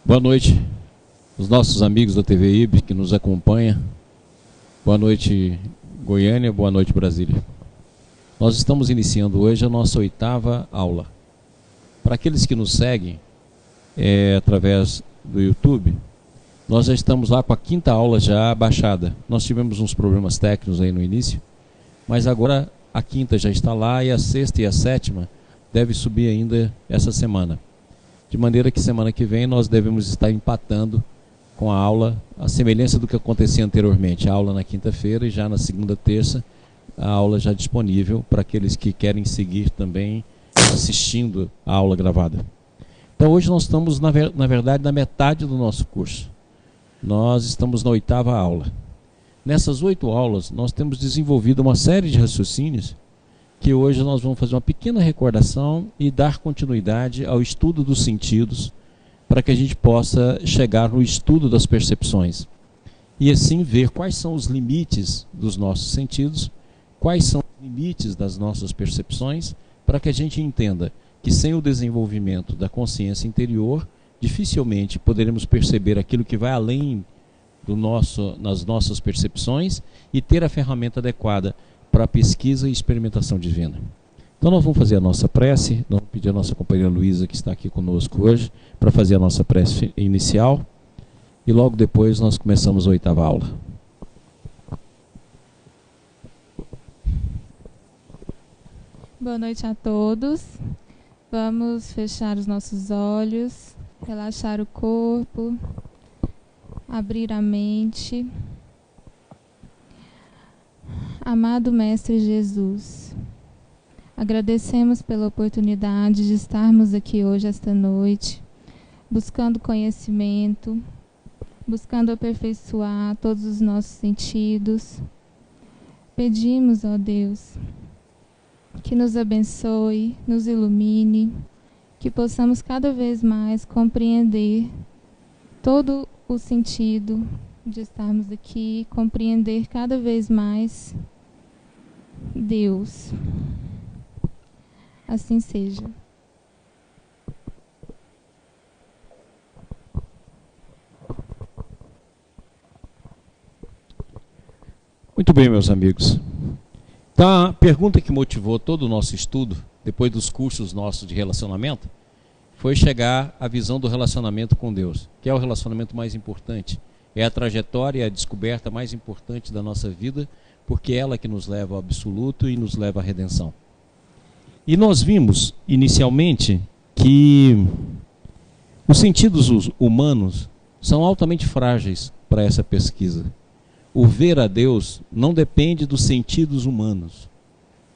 Boa noite, os nossos amigos da TV IB que nos acompanham. Boa noite, Goiânia. Boa noite, Brasília. Nós estamos iniciando hoje a nossa 8ª aula. Para aqueles que nos seguem através do YouTube, nós já estamos lá com a 5ª aula já baixada. Nós tivemos uns problemas técnicos aí no início, mas agora a 5ª já está lá e a 6ª e a 7ª deve subir ainda essa semana. De maneira que semana que vem nós devemos estar empatando com a aula, a semelhança do que acontecia anteriormente. A aula na quinta-feira e já na segunda, terça, a aula já disponível para aqueles que querem seguir também assistindo a aula gravada. Então hoje nós estamos, na verdade, na metade do nosso curso. Nós estamos na 8ª aula. Nessas 8 aulas nós temos desenvolvido uma série de raciocínios que hoje nós vamos fazer uma pequena recordação e dar continuidade ao estudo dos sentidos, para que a gente possa chegar no estudo das percepções e assim ver quais são os limites dos nossos sentidos, quais são os limites das nossas percepções, para que a gente entenda que sem o desenvolvimento da consciência interior, dificilmente poderemos perceber aquilo que vai além nas nossas percepções e ter a ferramenta adequada para a pesquisa e experimentação divina. Então nós vamos fazer a nossa prece, nós vamos pedir a nossa companheira Luísa, que está aqui conosco hoje, para fazer a nossa prece inicial, e logo depois nós começamos a 8ª aula. Boa noite a todos. Vamos fechar os nossos olhos, relaxar o corpo, abrir a mente. Amado Mestre Jesus, agradecemos pela oportunidade de estarmos aqui hoje, esta noite, buscando conhecimento, buscando aperfeiçoar todos os nossos sentidos. Pedimos, ó Deus, que nos abençoe, nos ilumine, que possamos cada vez mais compreender todo o sentido de estarmos aqui, compreender cada vez mais Deus. Assim seja. Muito bem, meus amigos. Então, a pergunta que motivou todo o nosso estudo, depois dos cursos nossos de relacionamento, foi chegar à visão do relacionamento com Deus, que é o relacionamento mais importante. É a trajetória e a descoberta mais importante da nossa vida, porque é ela que nos leva ao absoluto e nos leva à redenção. E nós vimos, inicialmente, que os sentidos humanos são altamente frágeis para essa pesquisa. O ver a Deus não depende dos sentidos humanos.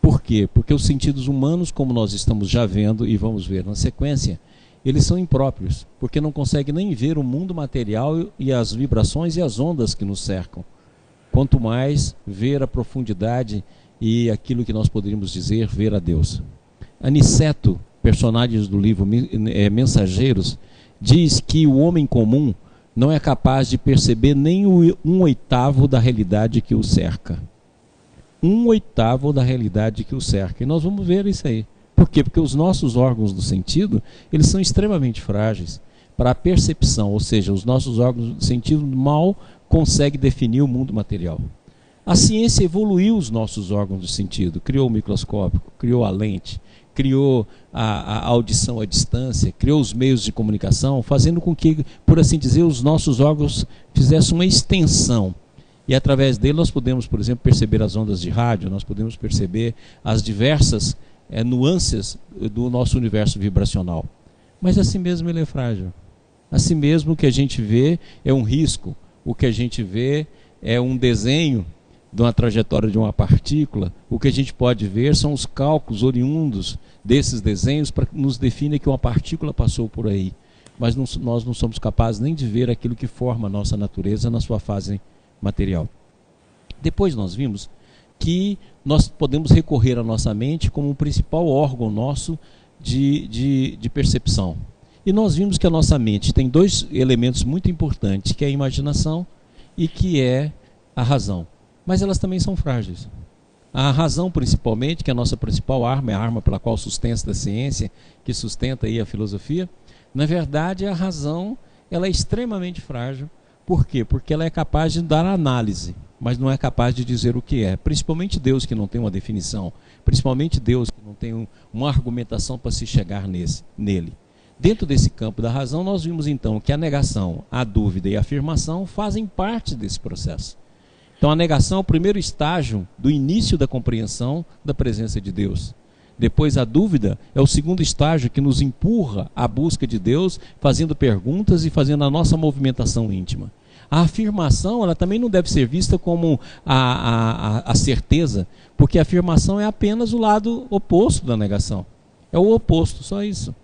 Por quê? Porque os sentidos humanos, como nós estamos já vendo e vamos ver na sequência, eles são impróprios, porque não conseguem nem ver o mundo material e as vibrações e as ondas que nos cercam. Quanto mais ver a profundidade e aquilo que nós poderíamos dizer, ver a Deus. Aniceto, personagem do livro Mensageiros, diz que o homem comum não é capaz de perceber nem 1/8 da realidade que o cerca. 1/8 da realidade que o cerca. E nós vamos ver isso aí. Por quê? Porque os nossos órgãos do sentido, eles são extremamente frágeis para a percepção, ou seja, os nossos órgãos do sentido mal conseguem definir o mundo material. A ciência evoluiu os nossos órgãos do sentido, criou o microscópio, criou a lente, criou a audição à distância, criou os meios de comunicação, fazendo com que, por assim dizer, os nossos órgãos fizessem uma extensão. E através dele nós podemos, por exemplo, perceber as ondas de rádio, nós podemos perceber as diversas nuances do nosso universo vibracional. Mas assim mesmo ele é frágil. Assim mesmo o que a gente vê é um risco, o que a gente vê é um desenho de uma trajetória de uma partícula. O que a gente pode ver são os cálculos oriundos desses desenhos para nos definir que uma partícula passou por aí. Mas nós não somos capazes nem de ver aquilo que forma a nossa natureza na sua fase material. Depois nós vimos que nós podemos recorrer à nossa mente como o principal órgão nosso de percepção. E nós vimos que a nossa mente tem 2 elementos muito importantes, que é a imaginação e que é a razão. Mas elas também são frágeis. A razão, principalmente, que é a nossa principal arma, é a arma pela qual sustenta a ciência, que sustenta aí a filosofia, na verdade a razão ela é extremamente frágil. Por quê? Porque ela é capaz de dar análise, mas não é capaz de dizer o que é. Principalmente Deus, que não tem uma definição. Principalmente Deus, que não tem uma argumentação para se chegar nele. Dentro desse campo da razão, nós vimos então que a negação, a dúvida e a afirmação fazem parte desse processo. Então a negação é o primeiro estágio do início da compreensão da presença de Deus. Depois a dúvida é o segundo estágio que nos empurra à busca de Deus, fazendo perguntas e fazendo a nossa movimentação íntima. A afirmação, ela também não deve ser vista como a certeza, porque a afirmação é apenas o lado oposto da negação. É o oposto, só isso.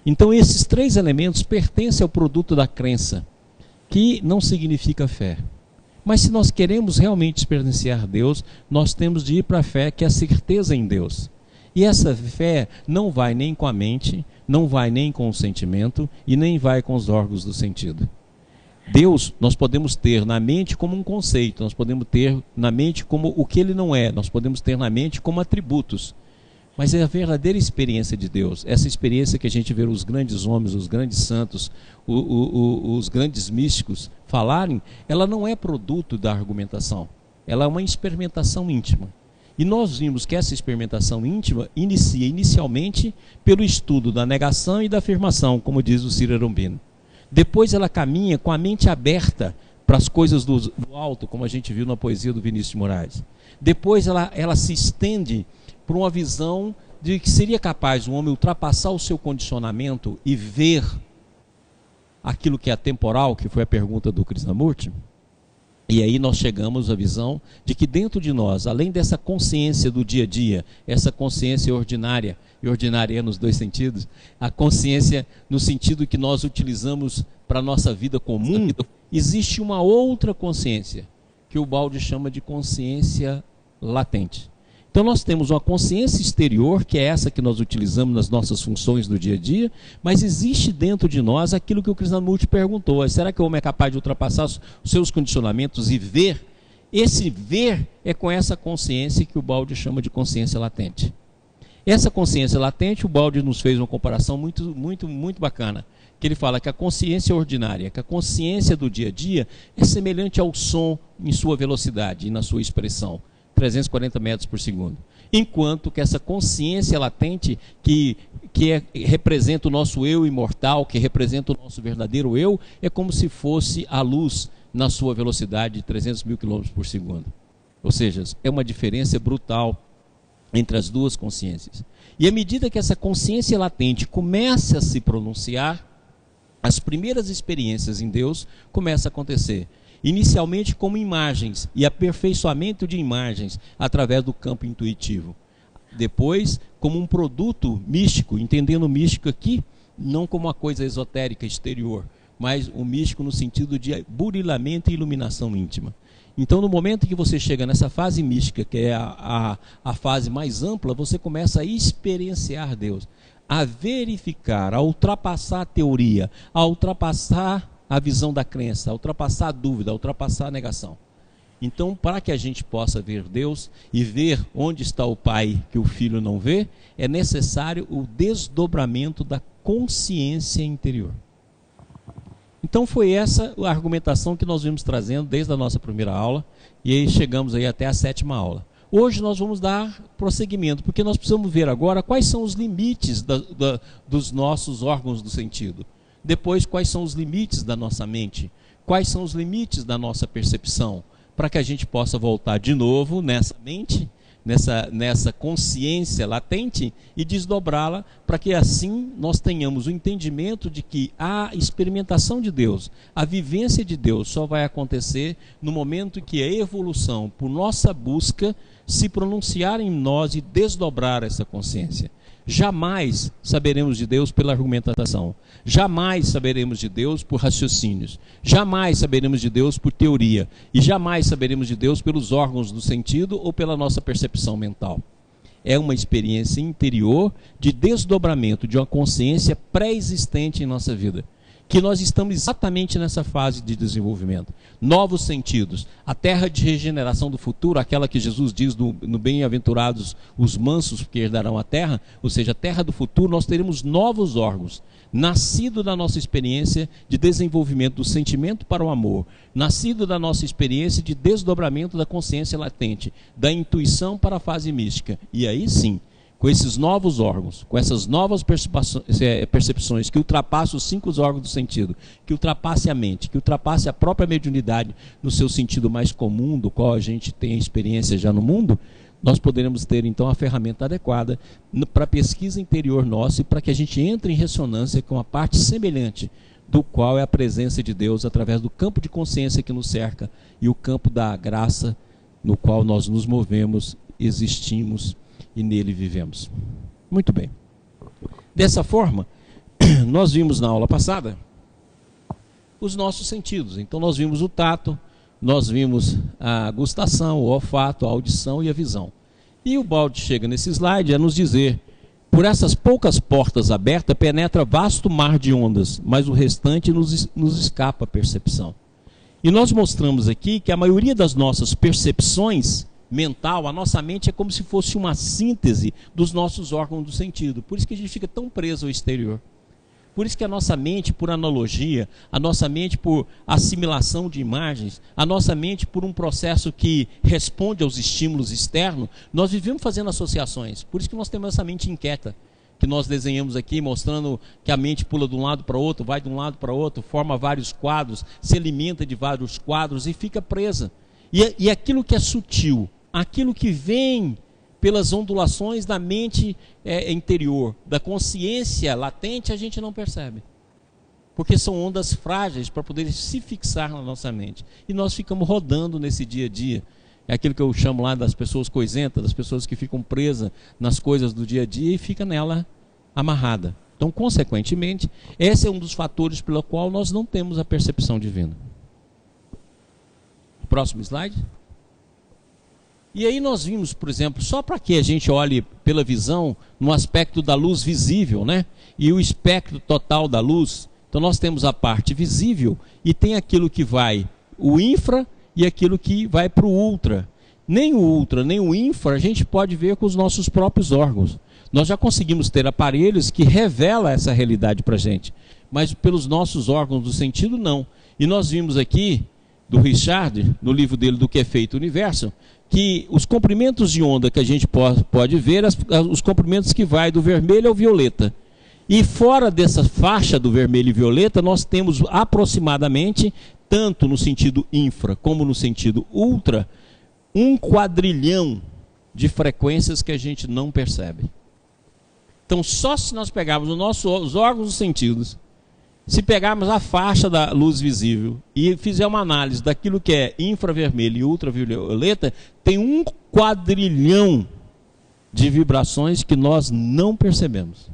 Então esses três elementos pertencem ao produto da crença, que não significa fé. Mas se nós queremos realmente experienciar Deus, nós temos de ir para a fé, que é a certeza em Deus. E essa fé não vai nem com a mente, não vai nem com o sentimento e nem vai com os órgãos do sentido. Deus nós podemos ter na mente como um conceito, nós podemos ter na mente como o que ele não é, nós podemos ter na mente como atributos. Mas é a verdadeira experiência de Deus, essa experiência que a gente vê os grandes homens, os grandes santos, os grandes místicos falarem, ela não é produto da argumentação, ela é uma experimentação íntima. E nós vimos que essa experimentação íntima inicia inicialmente pelo estudo da negação e da afirmação, como diz o Ciro Arambino. Depois ela caminha com a mente aberta para as coisas do alto, como a gente viu na poesia do Vinícius de Moraes. Depois ela se estende para uma visão de que seria capaz um homem ultrapassar o seu condicionamento e ver aquilo que é atemporal, que foi a pergunta do Krishnamurti. E aí nós chegamos à visão de que dentro de nós, além dessa consciência do dia a dia, essa consciência ordinária, e ordinária nos dois sentidos, a consciência no sentido que nós utilizamos para a nossa vida comum, existe uma outra consciência, que o Baldi chama de consciência latente. Então nós temos uma consciência exterior, que é essa que nós utilizamos nas nossas funções do dia a dia, mas existe dentro de nós aquilo que o Krishnamurti perguntou: será que o homem é capaz de ultrapassar os seus condicionamentos e ver? Esse ver é com essa consciência que o Baldi chama de consciência latente. Essa consciência latente, o Baldi nos fez uma comparação muito bacana, que ele fala que a consciência ordinária, que a consciência do dia a dia é semelhante ao som em sua velocidade e na sua expressão. 340 metros por segundo. Enquanto que essa consciência latente, que representa o nosso eu imortal, que representa o nosso verdadeiro eu, é como se fosse a luz na sua velocidade de 300 mil quilômetros por segundo. Ou seja, é uma diferença brutal entre as duas consciências. E à medida que essa consciência latente começa a se pronunciar, as primeiras experiências em Deus começam a acontecer. Inicialmente como imagens e aperfeiçoamento de imagens através do campo intuitivo. Depois como um produto místico, entendendo o místico aqui não como uma coisa esotérica exterior, mas o místico no sentido de burilamento e iluminação íntima. Então no momento que você chega nessa fase mística, que é a fase mais ampla, você começa a experienciar Deus, a verificar, a ultrapassar a teoria, a ultrapassar a visão da crença, a ultrapassar a dúvida, a ultrapassar a negação. Então, para que a gente possa ver Deus e ver onde está o Pai que o Filho não vê, é necessário o desdobramento da consciência interior. Então foi essa a argumentação que nós vimos trazendo desde a nossa primeira aula, e aí chegamos aí até a 7ª aula. Hoje nós vamos dar prosseguimento, porque nós precisamos ver agora quais são os limites dos nossos órgãos do sentido. Depois, quais são os limites da nossa mente? Quais são os limites da nossa percepção? Para que a gente possa voltar de novo nessa mente, nessa consciência latente e desdobrá-la, para que assim nós tenhamos o entendimento de que a experimentação de Deus, a vivência de Deus só vai acontecer no momento que a evolução, por nossa busca, se pronunciar em nós e desdobrar essa consciência. Jamais saberemos de Deus pela argumentação. Jamais saberemos de Deus por raciocínios. Jamais saberemos de Deus por teoria. E jamais saberemos de Deus pelos órgãos do sentido ou pela nossa percepção mental. É uma experiência interior de desdobramento de uma consciência pré-existente em nossa vida. que nós estamos exatamente nessa fase de desenvolvimento. Novos sentidos. A terra de regeneração do futuro, aquela que Jesus diz no bem-aventurados os mansos, porque herdarão a terra, ou seja, a terra do futuro, nós teremos novos órgãos, nascido da nossa experiência de desenvolvimento do sentimento para o amor, nascido da nossa experiência de desdobramento da consciência latente, da intuição para a fase mística. E aí sim, com esses novos órgãos, com essas novas percepções que ultrapassam os 5 órgãos do sentido, que ultrapasse a mente, que ultrapasse a própria mediunidade no seu sentido mais comum, do qual a gente tem experiência já no mundo, nós poderemos ter então a ferramenta adequada para a pesquisa interior nossa e para que a gente entre em ressonância com a parte semelhante do qual é a presença de Deus através do campo de consciência que nos cerca e o campo da graça no qual nós nos movemos, existimos e nele vivemos. Muito bem. Dessa forma, nós vimos na aula passada os nossos sentidos. Então nós vimos o tato, nós vimos a gustação, o olfato, a audição e a visão. E o Baldi chega nesse slide a nos dizer: por essas poucas portas abertas penetra vasto mar de ondas, mas o restante nos escapa a percepção. E nós mostramos aqui que a maioria das nossas percepções mental, a nossa mente é como se fosse uma síntese dos nossos órgãos do sentido. Por isso que a gente fica tão preso ao exterior. Por isso que a nossa mente, por analogia, a nossa mente por assimilação de imagens, a nossa mente por um processo que responde aos estímulos externos, nós vivemos fazendo associações. Por isso que nós temos essa mente inquieta, que nós desenhamos aqui, mostrando que a mente pula de um lado para outro, vai de um lado para outro, forma vários quadros, se alimenta de vários quadros e fica presa. E aquilo que é sutil, aquilo que vem pelas ondulações da mente interior, da consciência latente, a gente não percebe. Porque são ondas frágeis para poder se fixar na nossa mente. E nós ficamos rodando nesse dia a dia. É aquilo que eu chamo lá das pessoas coisentas, das pessoas que ficam presas nas coisas do dia a dia e fica nela amarrada. Então, consequentemente, esse é um dos fatores pelo qual nós não temos a percepção divina. Próximo slide. E aí nós vimos, por exemplo, só para que a gente olhe pela visão no aspecto da luz visível, né? E o espectro total da luz. Então nós temos a parte visível e tem aquilo que vai o infra e aquilo que vai para o ultra. Nem o ultra, nem o infra a gente pode ver com os nossos próprios órgãos. Nós já conseguimos ter aparelhos que revelam essa realidade para a gente, mas pelos nossos órgãos do sentido não. E nós vimos aqui do Richard, no livro dele Do que é feito o universo, que os comprimentos de onda que a gente pode ver, os comprimentos que vai do vermelho ao violeta. E fora dessa faixa do vermelho e violeta, nós temos aproximadamente, tanto no sentido infra como no sentido ultra, 1 quadrilhão de frequências que a gente não percebe. Então, só se nós pegarmos os órgãos dos sentidos, se pegarmos a faixa da luz visível e fizer uma análise daquilo que é infravermelho e ultravioleta, tem 1 quadrilhão de vibrações que nós não percebemos.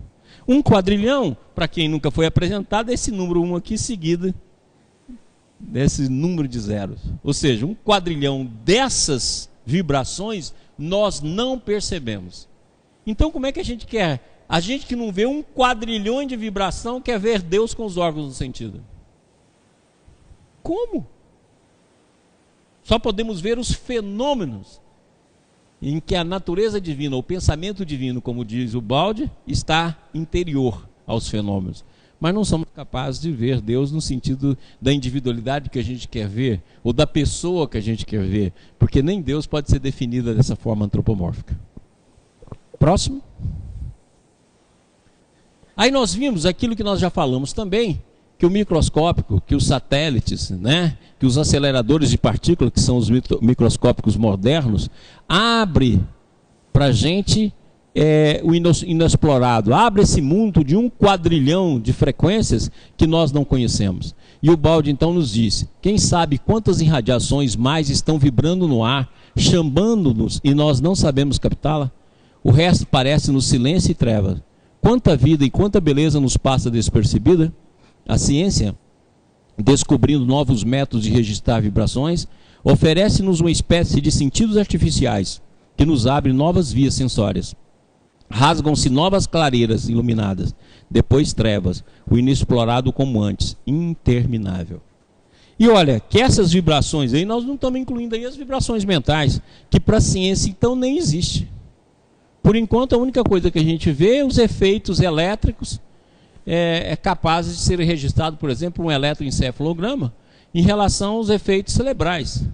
1 quadrilhão, para quem nunca foi apresentado, é esse número 1 aqui seguido desse número de zeros. Ou seja, 1 quadrilhão dessas vibrações nós não percebemos. Então como é que a gente quer? A gente que não vê 1 quadrilhão de vibração quer ver Deus com os órgãos do sentido. Como? Só podemos ver os fenômenos em que a natureza divina, o pensamento divino, como diz o Baldi, está interior aos fenômenos. Mas não somos capazes de ver Deus no sentido da individualidade que a gente quer ver, ou da pessoa que a gente quer ver, porque nem Deus pode ser definida dessa forma antropomórfica. Próximo. Aí nós vimos aquilo que nós já falamos também, que o microscópico, que os satélites, né, que os aceleradores de partículas, que são os microscópicos modernos, abre para a gente o inexplorado, abre esse mundo de 1 quadrilhão de frequências que nós não conhecemos. E o Baldi então nos diz: quem sabe quantas irradiações mais estão vibrando no ar, chamando-nos e nós não sabemos captá-la? O resto parece-nos silêncio e trevas. Quanta vida e quanta beleza nos passa despercebida? A ciência, descobrindo novos métodos de registrar vibrações, oferece-nos uma espécie de sentidos artificiais que nos abrem novas vias sensórias. Rasgam-se novas clareiras iluminadas, depois trevas, o inexplorado como antes, interminável. E olha, que essas vibrações aí, nós não estamos incluindo aí as vibrações mentais, que para a ciência então nem existe. Por enquanto, a única coisa que a gente vê, os efeitos elétricos, capazes de ser registrado, por exemplo, um eletroencefalograma, em relação aos efeitos cerebrais.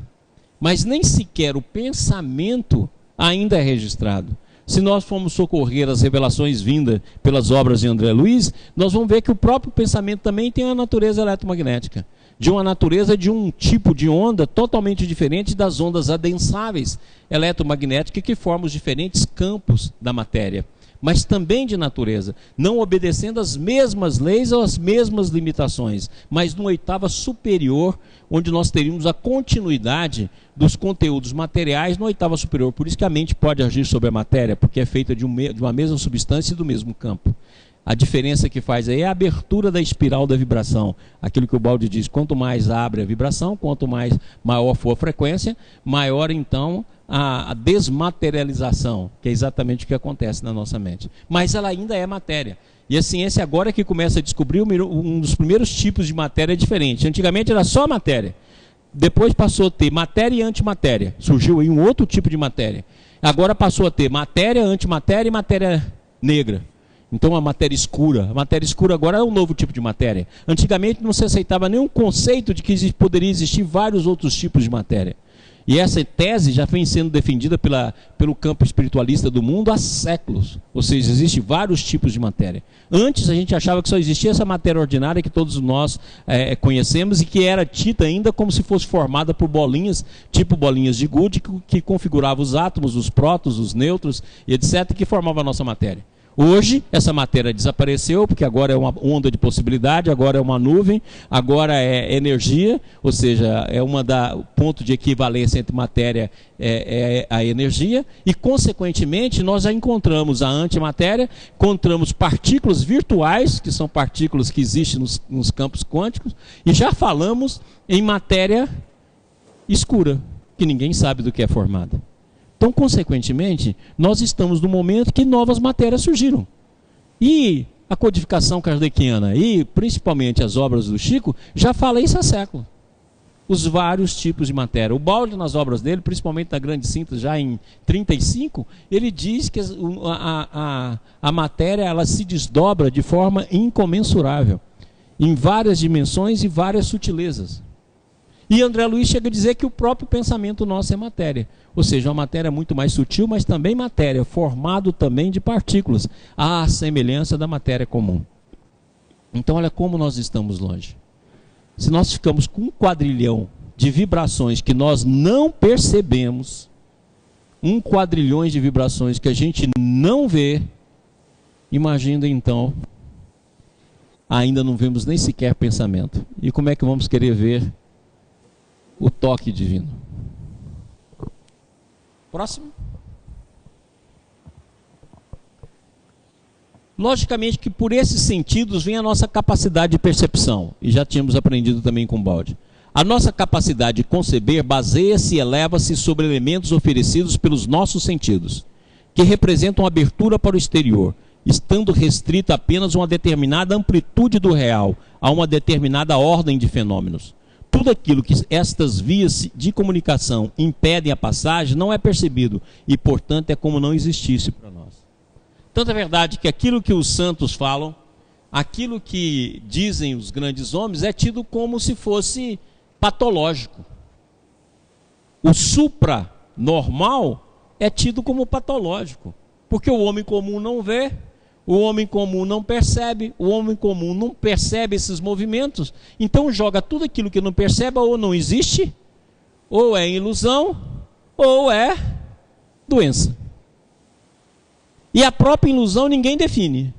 Mas nem sequer o pensamento ainda é registrado. Se nós formos socorrer as revelações vindas pelas obras de André Luiz, nós vamos ver que o próprio pensamento também tem uma natureza eletromagnética, de uma natureza de um tipo de onda totalmente diferente das ondas adensáveis eletromagnéticas que formam os diferentes campos da matéria, mas também de natureza, não obedecendo às mesmas leis ou às mesmas limitações, mas numa oitava superior, onde nós teríamos a continuidade dos conteúdos materiais na oitava superior. Por isso que a mente pode agir sobre a matéria, porque é feita de uma mesma substância e do mesmo campo. A diferença que faz aí é a abertura da espiral da vibração. Aquilo que o Baldi diz, quanto mais abre a vibração, quanto maior for a frequência, maior então a desmaterialização, que é exatamente o que acontece na nossa mente. Mas ela ainda é matéria. E a ciência agora é que começa a descobrir um dos primeiros tipos de matéria diferente. Antigamente era só matéria. Depois passou a ter matéria e antimatéria. Surgiu aí um outro tipo de matéria. Agora passou a ter matéria, antimatéria e matéria negra. Então a matéria escura. A matéria escura agora é um novo tipo de matéria. Antigamente não se aceitava nenhum conceito de que poderia existir vários outros tipos de matéria. E essa tese já vem sendo defendida pelo campo espiritualista do mundo há séculos. Ou seja, existem vários tipos de matéria. Antes a gente achava que só existia essa matéria ordinária que todos nós conhecemos e que era dita ainda como se fosse formada por bolinhas, tipo bolinhas de gude, que configuravam os átomos, os prótons, os nêutrons, etc., que formavam a nossa matéria. Hoje, essa matéria desapareceu, porque agora é uma onda de possibilidade, agora é uma nuvem, agora é energia, ou seja, é o ponto de equivalência entre matéria é a energia, e, consequentemente, nós já encontramos a antimatéria, encontramos partículas virtuais, que são partículas que existem nos campos quânticos, e já falamos em matéria escura, que ninguém sabe do que é formada. Então, consequentemente, nós estamos no momento que novas matérias surgiram. E a codificação kardeciana, e principalmente as obras do Chico, já fala isso há séculos. Os vários tipos de matéria. O Baldi, nas obras dele, principalmente na Grande Síntese, já em 35, ele diz que a matéria ela se desdobra de forma incomensurável, em várias dimensões e várias sutilezas. E André Luiz chega a dizer que o próprio pensamento nosso é matéria. Ou seja, uma matéria muito mais sutil, mas também matéria, formado também de partículas, à semelhança da matéria comum. Então, olha como nós estamos longe. Se nós ficamos com um quadrilhão de vibrações que nós não percebemos, um quadrilhão de vibrações que a gente não vê, imagina então, ainda não vemos nem sequer pensamento. E como é que vamos querer ver o toque divino? Próximo. Logicamente que por esses sentidos vem a nossa capacidade de percepção, e já tínhamos aprendido também com Baldi. A nossa capacidade de conceber baseia-se e eleva-se sobre elementos oferecidos pelos nossos sentidos, que representam abertura para o exterior, estando restrita apenas a uma determinada amplitude do real, a uma determinada ordem de fenômenos. Tudo aquilo que estas vias de comunicação impedem a passagem não é percebido e, portanto, é como não existisse para nós. Tanto é verdade que aquilo que os santos falam, aquilo que dizem os grandes homens, é tido como se fosse patológico. O supranormal é tido como patológico, porque o homem comum não vê, o homem comum não percebe, o homem comum não percebe esses movimentos, então joga tudo aquilo que não percebe, ou não existe, ou é ilusão, ou é doença. E a própria ilusão ninguém define.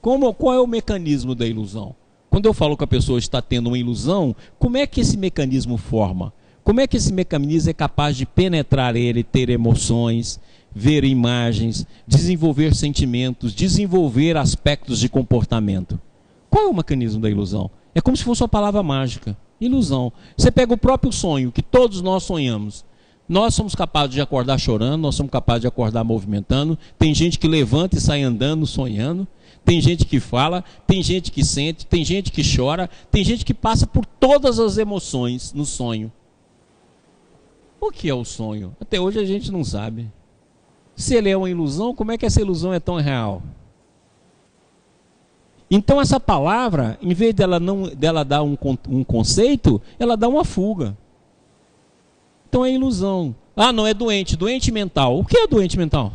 Qual é o mecanismo da ilusão? Quando eu falo que a pessoa está tendo uma ilusão, como é que esse mecanismo forma? Como é que esse mecanismo é capaz de penetrar ele, ter emoções, ver imagens, desenvolver sentimentos, desenvolver aspectos de comportamento? Qual é o mecanismo da ilusão? É como se fosse uma palavra mágica. Ilusão. Você pega o próprio sonho, que todos nós sonhamos. Nós somos capazes de acordar chorando, nós somos capazes de acordar movimentando. Tem gente que levanta e sai andando, sonhando. Tem gente que fala, tem gente que sente, tem gente que chora, tem gente que passa por todas as emoções no sonho. O que é o sonho? Até hoje a gente não sabe. Se ele é uma ilusão, como é que essa ilusão é tão real? Então essa palavra, em vez dela dar um conceito, ela dá uma fuga. Então é ilusão. Ah, não, é doente, doente mental. O que é doente mental?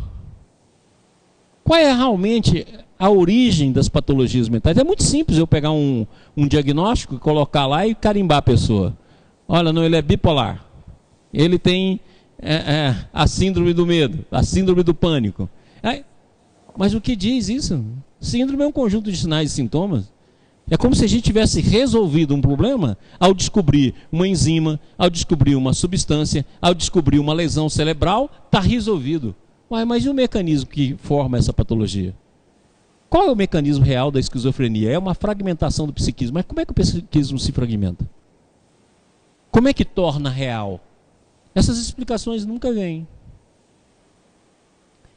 Qual é realmente a origem das patologias mentais? É muito simples eu pegar um diagnóstico, colocar lá e carimbar a pessoa. Olha, não, ele é bipolar. Ele tem a síndrome do medo, a síndrome do pânico. Mas o que diz isso? Síndrome é um conjunto de sinais e sintomas. É como se a gente tivesse resolvido um problema ao descobrir uma enzima, ao descobrir uma substância, ao descobrir uma lesão cerebral, está resolvido. Mas e o mecanismo que forma essa patologia? Qual é o mecanismo real da esquizofrenia? É uma fragmentação do psiquismo. Mas como é que o psiquismo se fragmenta? Como é que torna real? Essas explicações nunca vêm.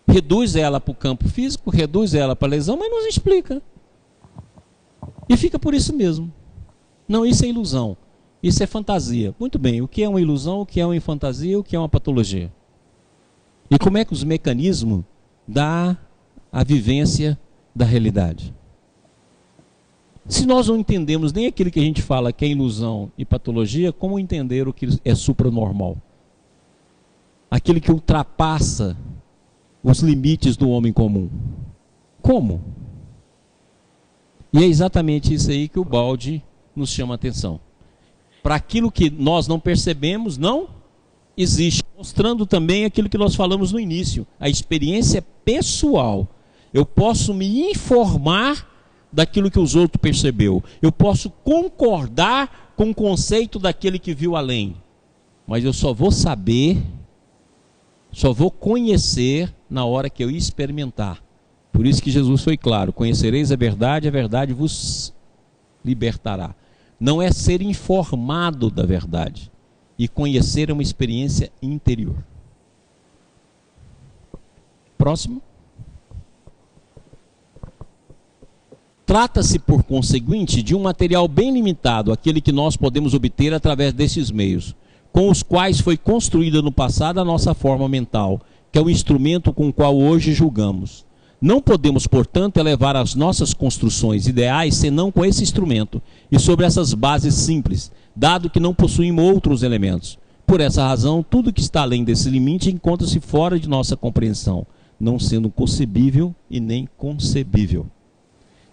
Reduz ela para o campo físico, reduz ela para a lesão, mas não explica. E fica por isso mesmo. Não, isso é ilusão. Isso é fantasia. Muito bem, o que é uma ilusão, o que é uma fantasia, o que é uma patologia? E como é que os mecanismos dão a vivência da realidade? Se nós não entendemos nem aquilo que a gente fala que é ilusão e patologia, como entender o que é supranormal? Aquilo que ultrapassa os limites do homem comum. Como? E é exatamente isso aí que o balde nos chama a atenção. Para aquilo que nós não percebemos, não existe. Mostrando também aquilo que nós falamos no início, a experiência pessoal. Eu posso me informar daquilo que os outros percebeu. Eu posso concordar com o conceito daquele que viu além. Mas eu só vou saber, só vou conhecer na hora que eu experimentar. Por isso que Jesus foi claro: conhecereis a verdade vos libertará. Não é ser informado da verdade. E conhecer é uma experiência interior. Próximo. Trata-se, por conseguinte, de um material bem limitado, aquele que nós podemos obter através desses meios, com os quais foi construída no passado a nossa forma mental, que é o instrumento com o qual hoje julgamos. Não podemos, portanto, elevar as nossas construções ideais senão com esse instrumento e sobre essas bases simples, dado que não possuímos outros elementos. Por essa razão, tudo que está além desse limite encontra-se fora de nossa compreensão, não sendo concebível e nem concebível.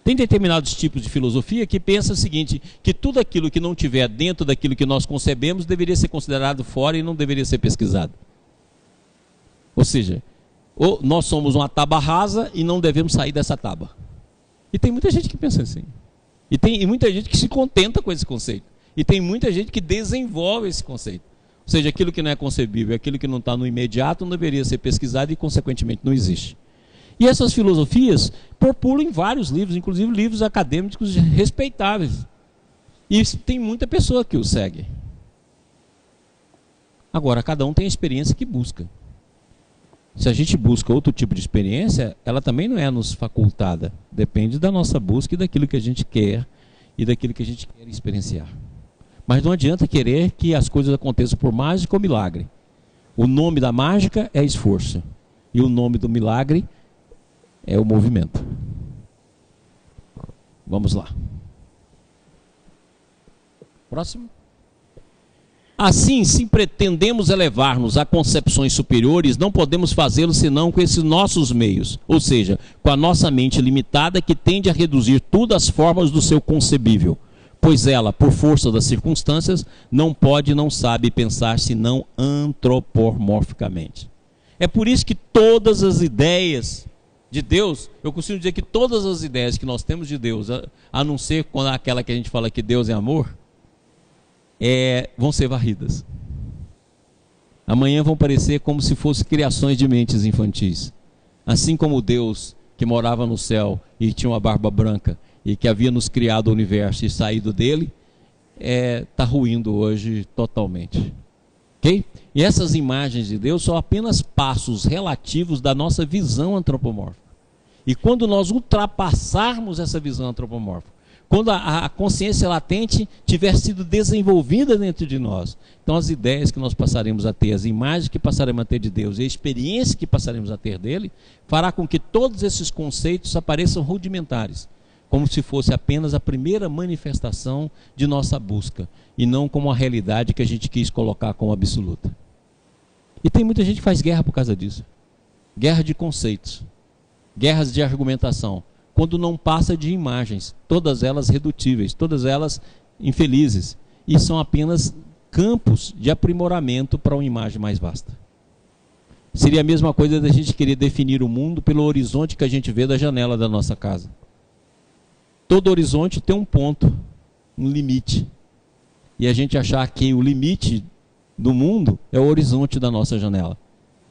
Tem determinados tipos de filosofia que pensa o seguinte, que tudo aquilo que não tiver dentro daquilo que nós concebemos deveria ser considerado fora e não deveria ser pesquisado. Ou seja, nós somos uma tábua rasa e não devemos sair dessa tábua. E tem muita gente que pensa assim. E tem muita gente que se contenta com esse conceito. E tem muita gente que desenvolve esse conceito. Ou seja, aquilo que não é concebível, aquilo que não está no imediato, não deveria ser pesquisado e, consequentemente, não existe. E essas filosofias populam vários livros, inclusive livros acadêmicos respeitáveis. E tem muita pessoa que o segue. Agora, cada um tem a experiência que busca. Se a gente busca outro tipo de experiência, ela também não é nos facultada. Depende da nossa busca e daquilo que a gente quer e daquilo que a gente quer experienciar. Mas não adianta querer que as coisas aconteçam por mágica ou milagre. O nome da mágica é esforço. E o nome do milagre é o movimento. Vamos lá. Próximo. Assim, se pretendemos elevar-nos a concepções superiores, não podemos fazê-lo senão com esses nossos meios, ou seja, com a nossa mente limitada que tende a reduzir tudo às formas do seu concebível, pois ela, por força das circunstâncias, não pode e não sabe pensar senão antropomorficamente. É por isso que todas as ideias de Deus, eu costumo dizer que todas as ideias que nós temos de Deus, a não ser quando aquela que a gente fala que Deus é amor, vão ser varridas. Amanhã vão parecer como se fossem criações de mentes infantis. Assim como Deus que morava no céu e tinha uma barba branca e que havia nos criado o universo e saído dele, está ruindo hoje totalmente. Ok? E essas imagens de Deus são apenas passos relativos da nossa visão antropomórfica. E quando nós ultrapassarmos essa visão antropomórfica, quando a consciência latente tiver sido desenvolvida dentro de nós, então as ideias que nós passaremos a ter, as imagens que passaremos a ter de Deus e a experiência que passaremos a ter dele, fará com que todos esses conceitos apareçam rudimentares, como se fosse apenas a primeira manifestação de nossa busca, e não como a realidade que a gente quis colocar como absoluta. E tem muita gente que faz guerra por causa disso. Guerra de conceitos, guerras de argumentação, quando não passa de imagens, todas elas redutíveis, todas elas infelizes, e são apenas campos de aprimoramento para uma imagem mais vasta. Seria a mesma coisa da gente querer definir o mundo pelo horizonte que a gente vê da janela da nossa casa. Todo horizonte tem um ponto, um limite. E a gente achar que o limite do mundo é o horizonte da nossa janela.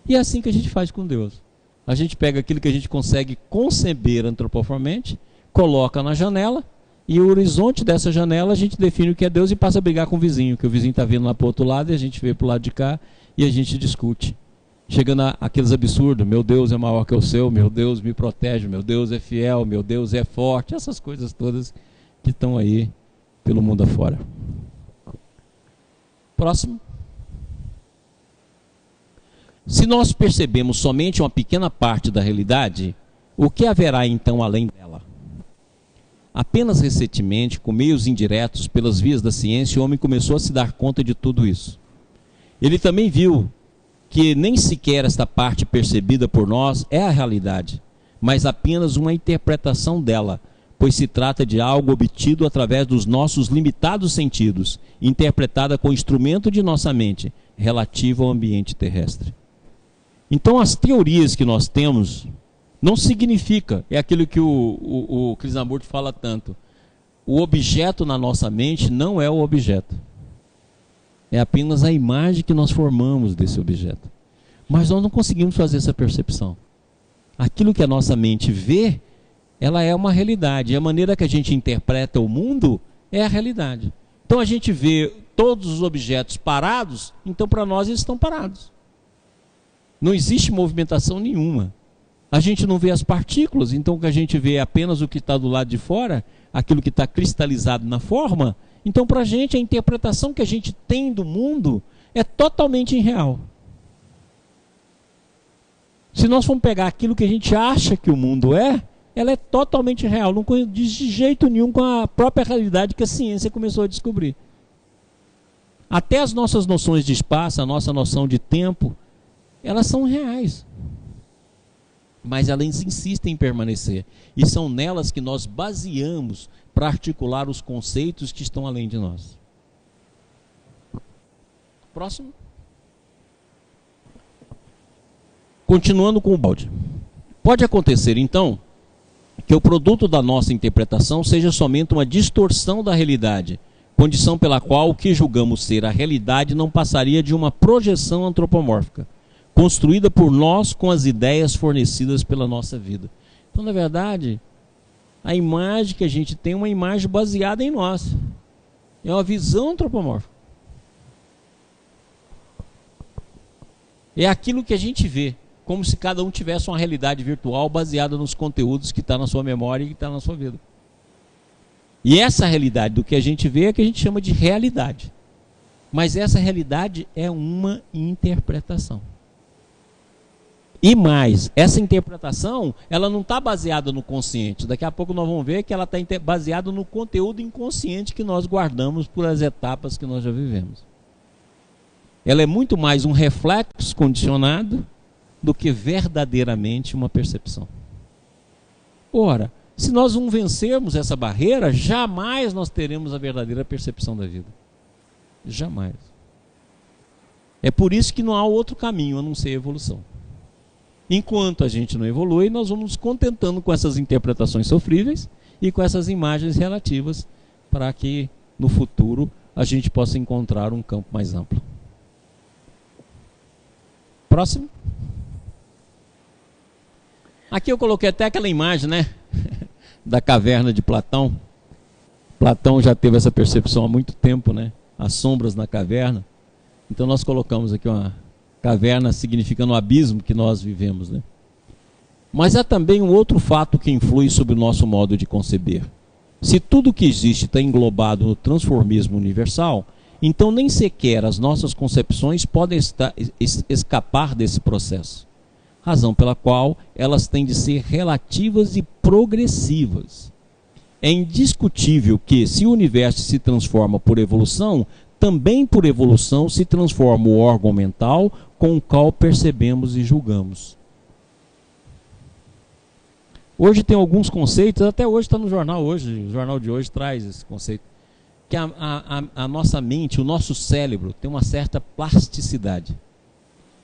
E é assim que a gente faz com Deus. A gente pega aquilo que a gente consegue conceber antropoformemente, coloca na janela, e o horizonte dessa janela a gente define o que é Deus e passa a brigar com o vizinho, que o vizinho está vindo lá para o outro lado e a gente vê para o lado de cá e a gente discute. Chegando àqueles absurdos, meu Deus é maior que o seu, meu Deus me protege, meu Deus é fiel, meu Deus é forte, essas coisas todas que estão aí pelo mundo afora. Próximo. Se nós percebemos somente uma pequena parte da realidade, o que haverá então além dela? Apenas recentemente, com meios indiretos pelas vias da ciência, o homem começou a se dar conta de tudo isso. Ele também viu que nem sequer esta parte percebida por nós é a realidade, mas apenas uma interpretação dela, pois se trata de algo obtido através dos nossos limitados sentidos, interpretada com o instrumento de nossa mente, relativo ao ambiente terrestre. Então as teorias que nós temos não significa, é aquilo que o Krishnamurti fala tanto, o objeto na nossa mente não é o objeto. É apenas a imagem que nós formamos desse objeto. Mas nós não conseguimos fazer essa percepção. Aquilo que a nossa mente vê, ela é uma realidade. E a maneira que a gente interpreta o mundo é a realidade. Então a gente vê todos os objetos parados, então para nós eles estão parados. Não existe movimentação nenhuma. A gente não vê as partículas, então o que a gente vê é apenas o que está do lado de fora, aquilo que está cristalizado na forma. Então para a gente a interpretação que a gente tem do mundo é totalmente irreal. Se nós formos pegar aquilo que a gente acha que o mundo é, ela é totalmente real, não condiz de jeito nenhum com a própria realidade que a ciência começou a descobrir. Até as nossas noções de espaço, a nossa noção de tempo, elas são reais. Mas elas insistem em permanecer. E são nelas que nós baseamos para articular os conceitos que estão além de nós. Próximo. Continuando com o balde. Pode acontecer, então, que o produto da nossa interpretação seja somente uma distorção da realidade, condição pela qual o que julgamos ser a realidade não passaria de uma projeção antropomórfica, construída por nós com as ideias fornecidas pela nossa vida. Então, na verdade, a imagem que a gente tem é uma imagem baseada em nós. É uma visão antropomórfica. É aquilo que a gente vê, como se cada um tivesse uma realidade virtual baseada nos conteúdos que está na sua memória e que está na sua vida. E essa realidade do que a gente vê é que a gente chama de realidade. Mas essa realidade é uma interpretação. E mais, essa interpretação, ela não está baseada no consciente. Daqui a pouco nós vamos ver que ela está baseada no conteúdo inconsciente que nós guardamos por as etapas que nós já vivemos. Ela é muito mais um reflexo condicionado do que verdadeiramente uma percepção. Ora, se nós não vencermos essa barreira, jamais nós teremos a verdadeira percepção da vida. Jamais. É por isso que não há outro caminho a não ser a evolução. Enquanto a gente não evolui, nós vamos nos contentando com essas interpretações sofríveis e com essas imagens relativas para que no futuro a gente possa encontrar um campo mais amplo. Próximo. Aqui eu coloquei até aquela imagem, né? Da caverna de Platão. Platão já teve essa percepção há muito tempo, né? As sombras na caverna. Então nós colocamos aqui uma caverna significando o abismo que nós vivemos, né? Mas há também um outro fato que influi sobre o nosso modo de conceber. Se tudo que existe está englobado no transformismo universal, então nem sequer as nossas concepções podem escapar desse processo. Razão pela qual elas têm de ser relativas e progressivas. É indiscutível que, se o universo se transforma por evolução, também por evolução se transforma o órgão mental com o qual percebemos e julgamos. Hoje tem alguns conceitos, até hoje está no jornal hoje, o jornal de hoje traz esse conceito, que a nossa mente, o nosso cérebro tem uma certa plasticidade.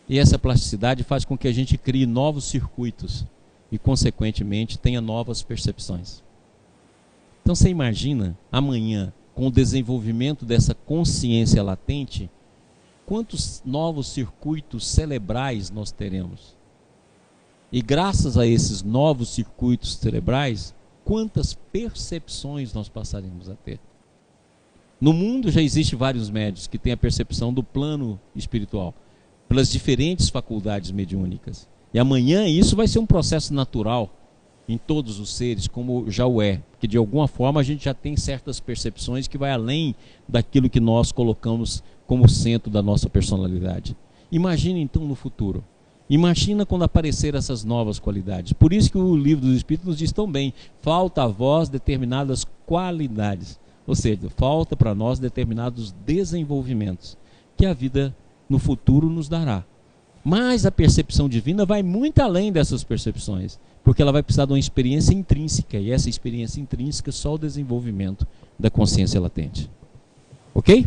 E essa plasticidade faz com que a gente crie novos circuitos e, consequentemente, tenha novas percepções. Então você imagina, amanhã, com o desenvolvimento dessa consciência latente, quantos novos circuitos cerebrais nós teremos? E graças a esses novos circuitos cerebrais, quantas percepções nós passaremos a ter? No mundo já existem vários médiuns que têm a percepção do plano espiritual, pelas diferentes faculdades mediúnicas. E amanhã isso vai ser um processo natural em todos os seres, como já o é, porque de alguma forma a gente já tem certas percepções que vai além daquilo que nós colocamos como centro da nossa personalidade. Imagine então no futuro. Imagina quando aparecer essas novas qualidades. Por isso que o livro dos Espíritos nos diz tão bem, falta a vós determinadas qualidades. Ou seja, falta para nós determinados desenvolvimentos que a vida no futuro nos dará. Mas a percepção divina vai muito além dessas percepções, porque ela vai precisar de uma experiência intrínseca, e essa experiência intrínseca é só o desenvolvimento da consciência latente. Ok?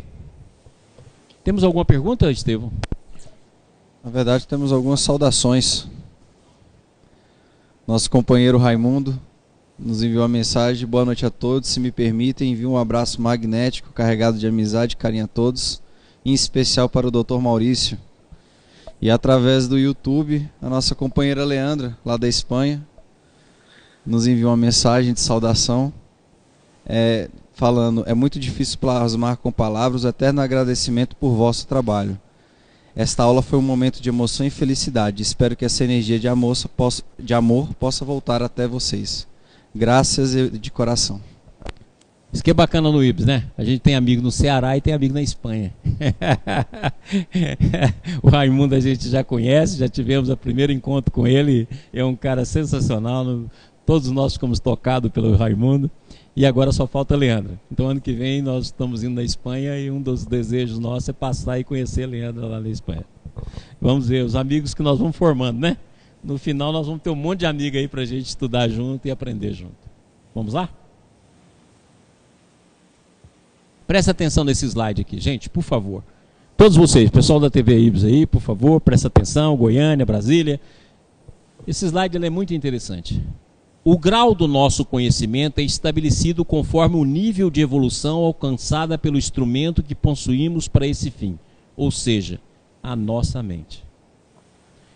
Temos alguma pergunta, Estevão? Na verdade, temos algumas saudações. Nosso companheiro Raimundo nos enviou uma mensagem: boa noite a todos, se me permitem, envio um abraço magnético, carregado de amizade e carinho a todos, em especial para o Dr. Maurício. E através do YouTube, a nossa companheira Leandra, lá da Espanha, nos enviou uma mensagem de saudação, falando: é muito difícil plasmar com palavras o eterno agradecimento por vosso trabalho. Esta aula foi um momento de emoção e felicidade. Espero que essa energia de amor possa voltar até vocês. Graças de coração. Isso que é bacana no IBS, né? A gente tem amigo no Ceará e tem amigo na Espanha. O Raimundo a gente já conhece, já tivemos o primeiro encontro com ele. É um cara sensacional. Todos nós ficamos tocados pelo Raimundo. E agora só falta a Leandra. Então ano que vem nós estamos indo na Espanha e um dos desejos nossos é passar e conhecer a Leandra lá na Espanha. Vamos ver os amigos que nós vamos formando, né? No final nós vamos ter um monte de amigo aí pra gente estudar junto e aprender junto. Vamos lá? Presta atenção nesse slide aqui, gente, por favor. Todos vocês, pessoal da TV IBS aí, por favor, presta atenção, Goiânia, Brasília. Esse slide ele é muito interessante. O grau do nosso conhecimento é estabelecido conforme o nível de evolução alcançada pelo instrumento que possuímos para esse fim, ou seja, a nossa mente.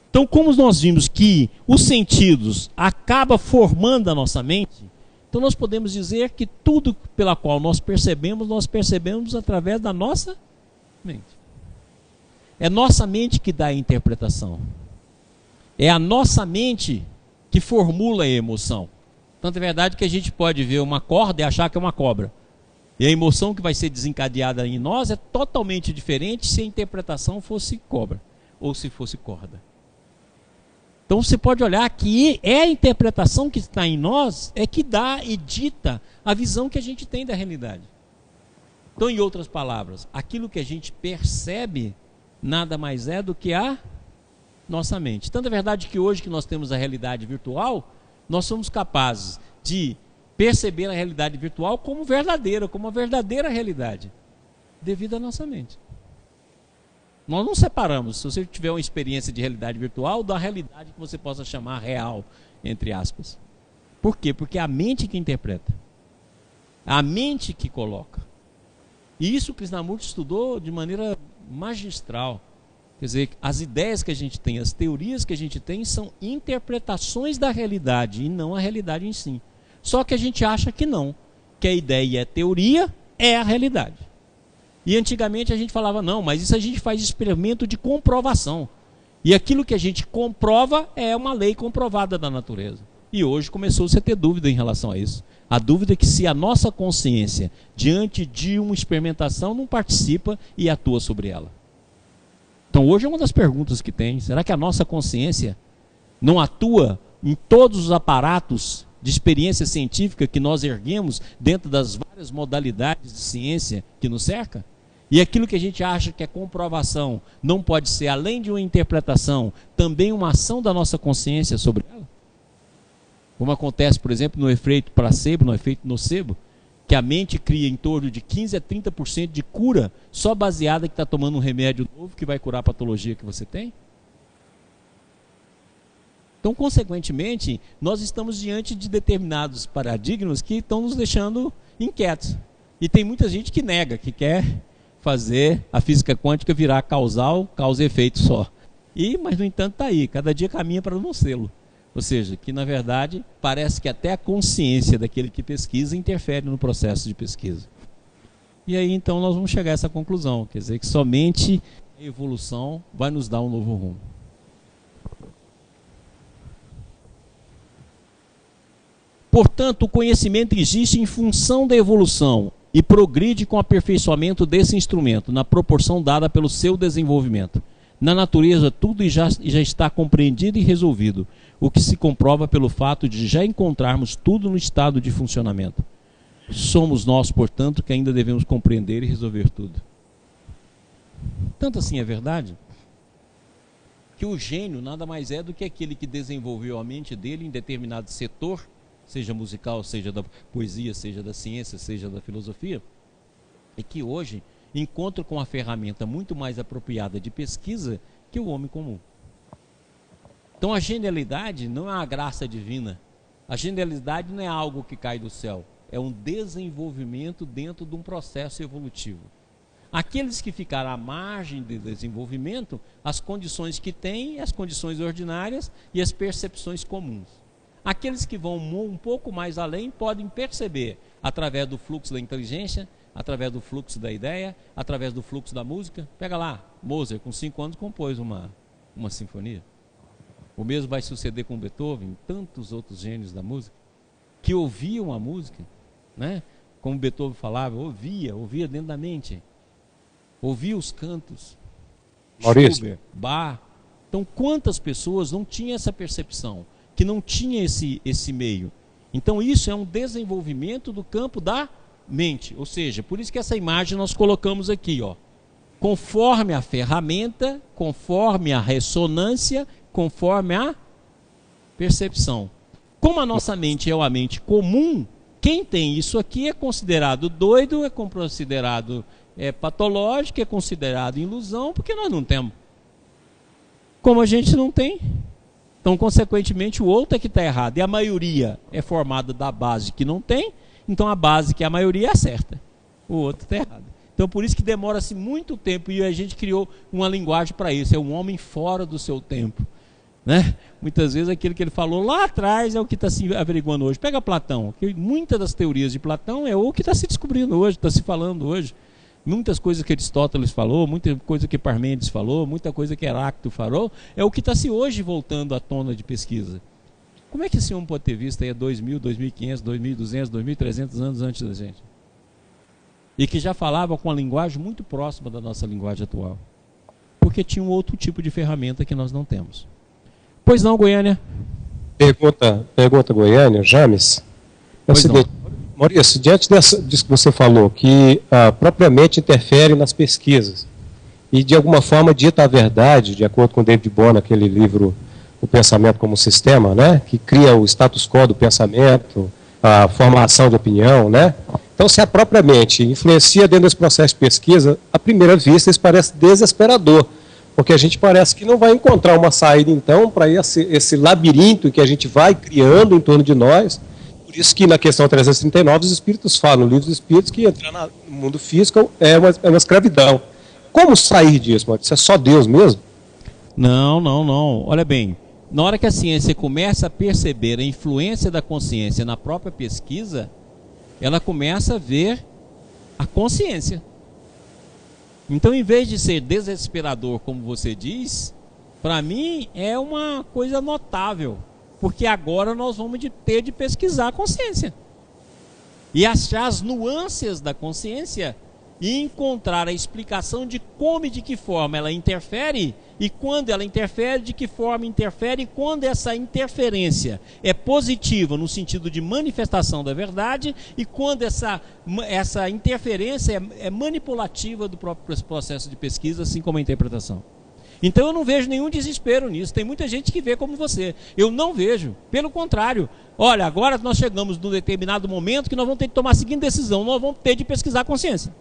Então, como nós vimos que os sentidos acabam formando a nossa mente, então nós podemos dizer que tudo pela qual nós percebemos através da nossa mente. É nossa mente que dá a interpretação. É a nossa mente que formula a emoção. Tanto é verdade que a gente pode ver uma corda e achar que é uma cobra. E a emoção que vai ser desencadeada em nós é totalmente diferente se a interpretação fosse cobra ou se fosse corda. Então você pode olhar que é a interpretação que está em nós é que dá e dita a visão que a gente tem da realidade. Então, em outras palavras, aquilo que a gente percebe nada mais é do que a nossa mente. Tanto é verdade que hoje que nós temos a realidade virtual, nós somos capazes de perceber a realidade virtual como verdadeira, como uma verdadeira realidade, devido à nossa mente. Nós não separamos, se você tiver uma experiência de realidade virtual, da realidade que você possa chamar real, entre aspas. Por quê? Porque é a mente que interpreta. A mente que coloca. E isso o Krishnamurti estudou de maneira magistral. Quer dizer, as ideias que a gente tem, as teorias que a gente tem são interpretações da realidade e não a realidade em si. Só que a gente acha que não, que a ideia e a teoria é a realidade. E antigamente a gente falava, não, mas isso a gente faz experimento de comprovação. E aquilo que a gente comprova é uma lei comprovada da natureza. E hoje começou-se a ter dúvida em relação a isso. A dúvida é que se a nossa consciência, diante de uma experimentação, não participa e atua sobre ela. Então hoje é uma das perguntas que tem, será que a nossa consciência não atua em todos os aparatos de experiência científica que nós erguemos dentro das várias modalidades de ciência que nos cerca? E aquilo que a gente acha que é comprovação não pode ser, além de uma interpretação, também uma ação da nossa consciência sobre ela? Como acontece, por exemplo, no efeito placebo, no efeito nocebo, que a mente cria em torno de 15% a 30% de cura só baseada que está tomando um remédio novo que vai curar a patologia que você tem? Então, consequentemente, nós estamos diante de determinados paradigmas que estão nos deixando inquietos. E tem muita gente que nega, que quer fazer a física quântica virar causal, causa e efeito só. Mas, no entanto, está aí, cada dia caminha para não sê-lo. Ou seja, que na verdade parece que até a consciência daquele que pesquisa interfere no processo de pesquisa. E aí então nós vamos chegar a essa conclusão, quer dizer que somente a evolução vai nos dar um novo rumo. Portanto, o conhecimento existe em função da evolução e progride com o aperfeiçoamento desse instrumento, na proporção dada pelo seu desenvolvimento. Na natureza, tudo já está compreendido e resolvido, o que se comprova pelo fato de já encontrarmos tudo no estado de funcionamento. Somos nós, portanto, que ainda devemos compreender e resolver tudo. Tanto assim é verdade que o gênio nada mais é do que aquele que desenvolveu a mente dele em determinado setor, seja musical, seja da poesia, seja da ciência, seja da filosofia, e que hoje encontra com a ferramenta muito mais apropriada de pesquisa que o homem comum. Então a genialidade não é uma graça divina. A genialidade não é algo que cai do céu. É um desenvolvimento dentro de um processo evolutivo. Aqueles que ficaram à margem de desenvolvimento, as condições que têm, as condições ordinárias e as percepções comuns. Aqueles que vão um pouco mais além podem perceber, através do fluxo da inteligência, através do fluxo da ideia, através do fluxo da música. Pega lá, Mozart, com 5 anos, compôs uma sinfonia. O mesmo vai suceder com Beethoven e tantos outros gênios da música, que ouviam a música, né? Como Beethoven falava, ouvia dentro da mente, ouvia os cantos. Maurício. Schubert, Bach. Então, quantas pessoas não tinham essa percepção, que não tinha esse meio? Então, isso é um desenvolvimento do campo da mente. Ou seja, por isso que essa imagem nós colocamos aqui, ó. Conforme a ferramenta, conforme a ressonância, conforme a percepção. Como a nossa mente é uma mente comum, quem tem isso aqui é considerado doido, é considerado patológico, é considerado ilusão, porque nós não temos. Como a gente não tem, então, consequentemente, o outro é que está errado. E a maioria é formada da base que não tem, então a base que é a maioria é certa. O outro está errado. Então, por isso que demora-se muito tempo e a gente criou uma linguagem para isso. É um homem fora do seu tempo. Né? Muitas vezes aquilo que ele falou lá atrás é o que está se averiguando hoje. Pega Platão, que muitas das teorias de Platão é o que está se descobrindo hoje, está se falando hoje. Muitas coisas que Aristóteles falou, muita coisa que Parmênides falou, muita coisa que Heráclito falou, é o que está se hoje voltando à tona de pesquisa. Como é que esse homem pode ter visto aí 2.000, 2.500, 2.200, 2.300 anos antes da gente? E que já falava com uma linguagem muito próxima da nossa linguagem atual. Porque tinha um outro tipo de ferramenta que nós não temos. Pois não, Goiânia? Pergunta Goiânia, James. É o seguinte, Maurício, diante disso que você falou, que propriamente interfere nas pesquisas, e de alguma forma dita a verdade, de acordo com David Bohm, aquele livro O Pensamento como Sistema, né, que cria o status quo do pensamento, a formação de opinião, né? Então, se a própria mente influencia dentro desse processo de pesquisa, à primeira vista isso parece desesperador, porque a gente parece que não vai encontrar uma saída, então, para esse labirinto que a gente vai criando em torno de nós. Por isso que na questão 339 os espíritos falam, no livro dos espíritos, que entrar no mundo físico é uma escravidão. Como sair disso, Maurício? Isso é só Deus mesmo? Não. Olha bem, na hora que a ciência começa a perceber a influência da consciência na própria pesquisa, ela começa a ver a consciência. Então, em vez de ser desesperador, como você diz, para mim é uma coisa notável, porque agora nós vamos ter de pesquisar a consciência e achar as nuances da consciência e encontrar a explicação de como e de que forma ela interfere, e quando ela interfere, de que forma interfere, e quando essa interferência é positiva no sentido de manifestação da verdade, e quando essa interferência é manipulativa do próprio processo de pesquisa, assim como a interpretação. Então eu não vejo nenhum desespero nisso. Tem muita gente que vê como você. Eu não vejo. Pelo contrário. Olha, agora nós chegamos num determinado momento que nós vamos ter que tomar a seguinte decisão. Nós vamos ter de pesquisar a consciência.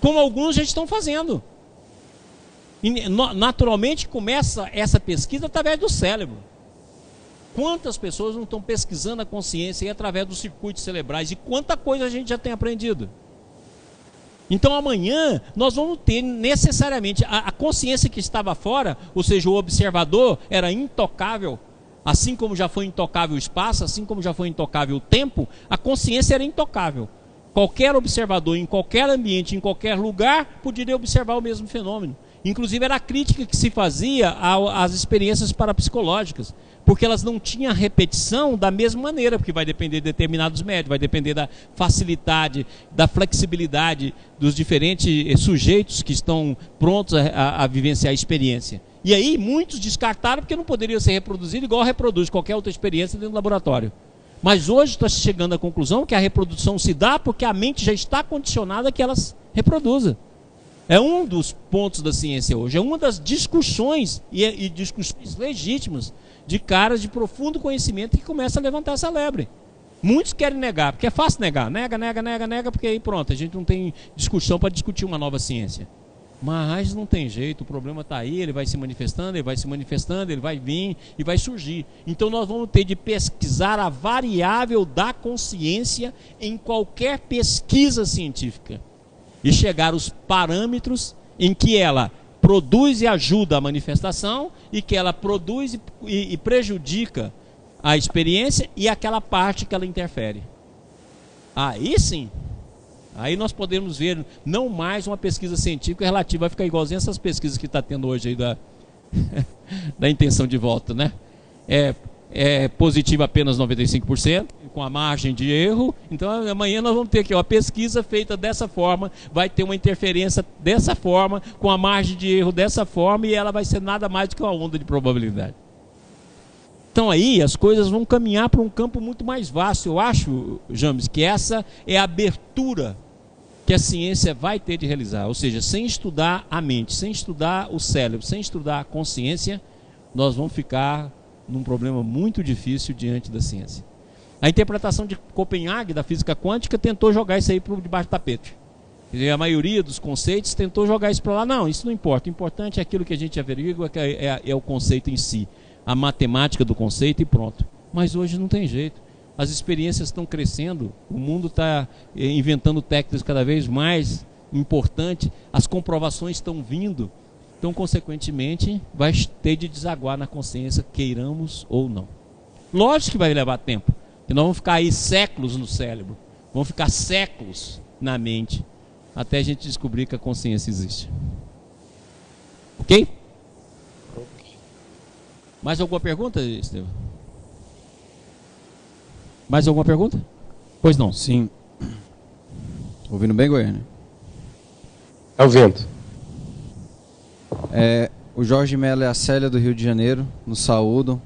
Como alguns já estão fazendo. E, naturalmente começa essa pesquisa através do cérebro. Quantas pessoas não estão pesquisando a consciência e através dos circuitos cerebrais? E quanta coisa a gente já tem aprendido? Então amanhã nós vamos ter necessariamente a consciência que estava fora, ou seja, o observador era intocável, assim como já foi intocável o espaço, assim como já foi intocável o tempo, a consciência era intocável. Qualquer observador, em qualquer ambiente, em qualquer lugar, poderia observar o mesmo fenômeno. Inclusive era a crítica que se fazia às experiências parapsicológicas, porque elas não tinham repetição da mesma maneira, porque vai depender de determinados médios, vai depender da facilidade, da flexibilidade dos diferentes sujeitos que estão prontos a vivenciar a experiência. E aí muitos descartaram porque não poderia ser reproduzido igual reproduz qualquer outra experiência dentro do laboratório. Mas hoje está chegando à conclusão que a reprodução se dá porque a mente já está condicionada a que elas reproduzam. É um dos pontos da ciência hoje, é uma das discussões, e discussões legítimas, de caras de profundo conhecimento que começam a levantar essa lebre. Muitos querem negar, porque é fácil negar. Nega, porque aí pronto, a gente não tem discussão para discutir uma nova ciência. Mas não tem jeito, o problema está aí, ele vai se manifestando, ele vai vir e vai surgir. Então nós vamos ter de pesquisar a variável da consciência em qualquer pesquisa científica. E chegar aos parâmetros em que ela produz e ajuda a manifestação, e que ela produz e prejudica a experiência, e aquela parte que ela interfere. Aí sim, aí nós podemos ver não mais uma pesquisa científica relativa a ficar igualzinho a essas pesquisas que está tendo hoje aí da intenção de voto, né? É positiva apenas 95%, com a margem de erro. Então amanhã nós vamos ter aqui uma pesquisa feita dessa forma, vai ter uma interferência dessa forma, com a margem de erro dessa forma, e ela vai ser nada mais do que uma onda de probabilidade. Então aí as coisas vão caminhar para um campo muito mais vasto. Eu acho, James, que essa é a abertura que a ciência vai ter de realizar. Ou seja, sem estudar a mente, sem estudar o cérebro, sem estudar a consciência, nós vamos ficar num problema muito difícil diante da ciência. A interpretação de Copenhague da física quântica tentou jogar isso aí por debaixo do tapete. A maioria dos conceitos tentou jogar isso para lá. Não, isso não importa. O importante é aquilo que a gente averigua, que é o conceito em si, a matemática do conceito, e pronto. Mas hoje não tem jeito. As experiências estão crescendo, o mundo está inventando técnicas cada vez mais importantes, as comprovações estão vindo. Então, consequentemente, vai ter de desaguar na consciência, queiramos ou não. Lógico que vai levar tempo, porque nós vamos ficar aí séculos no cérebro, vamos ficar séculos na mente, até a gente descobrir que a consciência existe. Ok? Mais alguma pergunta, Estevam? Mais alguma pergunta? Pois não. Sim. Ouvindo bem, Goiânia? Está ouvindo. O Jorge Mello e a Célia do Rio de Janeiro nos saúdam,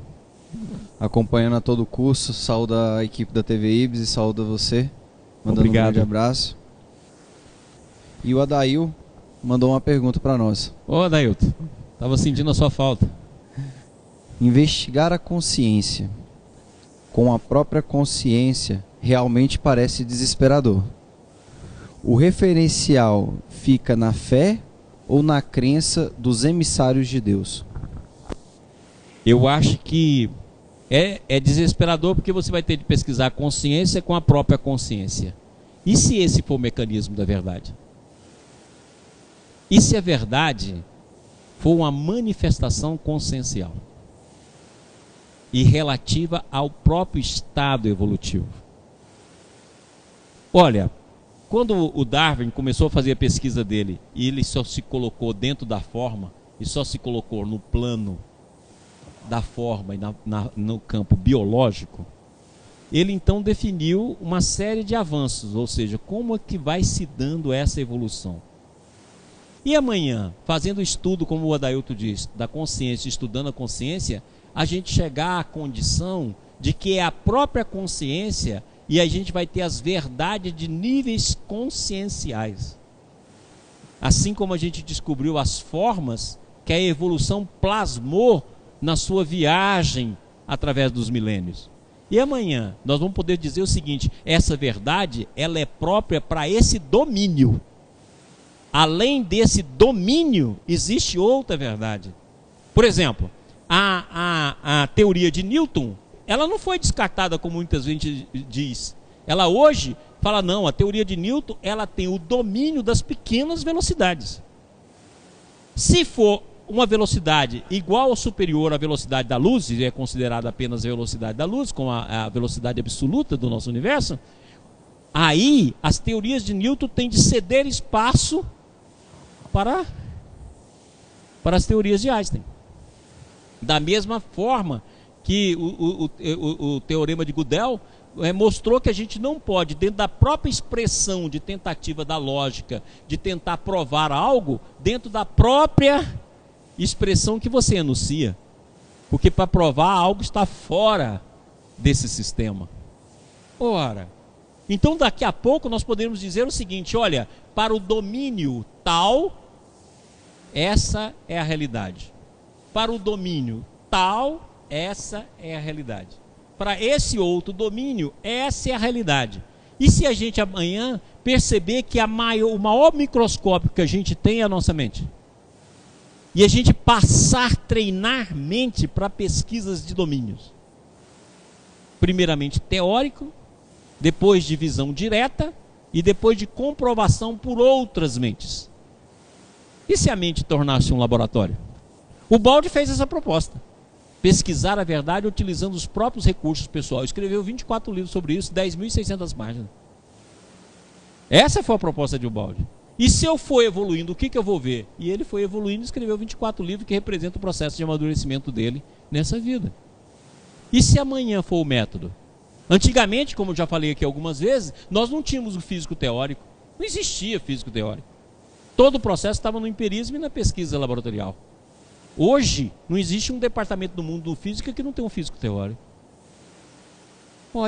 acompanhando a todo o curso. Saúda a equipe da TV Ibis e saúda você, mandando um grande abraço. E o Adail mandou uma pergunta para nós. Ô Adailton, estava sentindo a sua falta. Investigar a consciência com a própria consciência realmente parece desesperador. O referencial fica na fé ou na crença dos emissários de Deus? Eu acho que é desesperador, porque você vai ter de pesquisar a consciência com a própria consciência. E se esse for o mecanismo da verdade? E se a verdade for uma manifestação consciencial e relativa ao próprio estado evolutivo? Olha, quando o Darwin começou a fazer a pesquisa dele, e ele só se colocou dentro da forma, e só se colocou no plano da forma e no campo biológico, ele então definiu uma série de avanços, ou seja, como é que vai se dando essa evolução. E amanhã, fazendo estudo, como o Adailto diz, da consciência, estudando a consciência, a gente chegar à condição de que é a própria consciência, e a gente vai ter as verdades de níveis conscienciais. Assim como a gente descobriu as formas que a evolução plasmou na sua viagem através dos milênios. E amanhã nós vamos poder dizer o seguinte: essa verdade, ela é própria para esse domínio. Além desse domínio, existe outra verdade. Por exemplo, a teoria de Newton, ela não foi descartada como muitas vezes diz. Ela hoje fala, não, a teoria de Newton, ela tem o domínio das pequenas velocidades. Se for uma velocidade igual ou superior à velocidade da luz, e é considerada apenas a velocidade da luz, como a velocidade absoluta do nosso universo, aí as teorias de Newton têm de ceder espaço para as teorias de Einstein. Da mesma forma que o teorema de Gödel mostrou que a gente não pode, dentro da própria expressão de tentativa da lógica, de tentar provar algo, dentro da própria expressão que você enuncia. Porque para provar algo está fora desse sistema. Ora, então daqui a pouco nós podemos dizer o seguinte: olha, para o domínio tal, essa é a realidade. Para o domínio tal, essa é a realidade. Para esse outro domínio, essa é a realidade. E se a gente amanhã perceber que o maior microscópio que a gente tem é a nossa mente, e a gente passar a treinar mente para pesquisas de domínios, primeiramente teórico, depois de visão direta e depois de comprovação por outras mentes. E se a mente tornasse um laboratório? O Baldi fez essa proposta: pesquisar a verdade utilizando os próprios recursos pessoais. Escreveu 24 livros sobre isso, 10.600 páginas. Essa foi a proposta de Baldi. E se eu for evoluindo, o que eu vou ver? E ele foi evoluindo e escreveu 24 livros que representam o processo de amadurecimento dele nessa vida. E se amanhã for o método? Antigamente, como eu já falei aqui algumas vezes, nós não tínhamos o físico teórico. Não existia físico teórico. Todo o processo estava no empirismo e na pesquisa laboratorial. Hoje, não existe um departamento do mundo do física que não tem um físico teórico.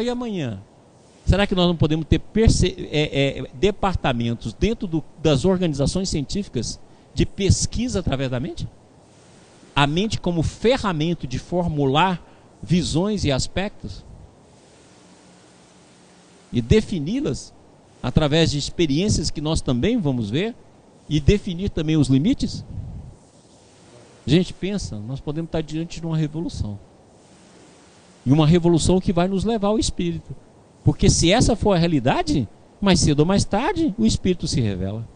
E amanhã? Será que nós não podemos ter departamentos dentro das organizações científicas de pesquisa através da mente? A mente como ferramenta de formular visões e aspectos? E defini-las através de experiências que nós também vamos ver? E definir também os limites? Gente, pensa, nós podemos estar diante de uma revolução. E uma revolução que vai nos levar ao espírito. Porque se essa for a realidade, mais cedo ou mais tarde, o espírito se revela.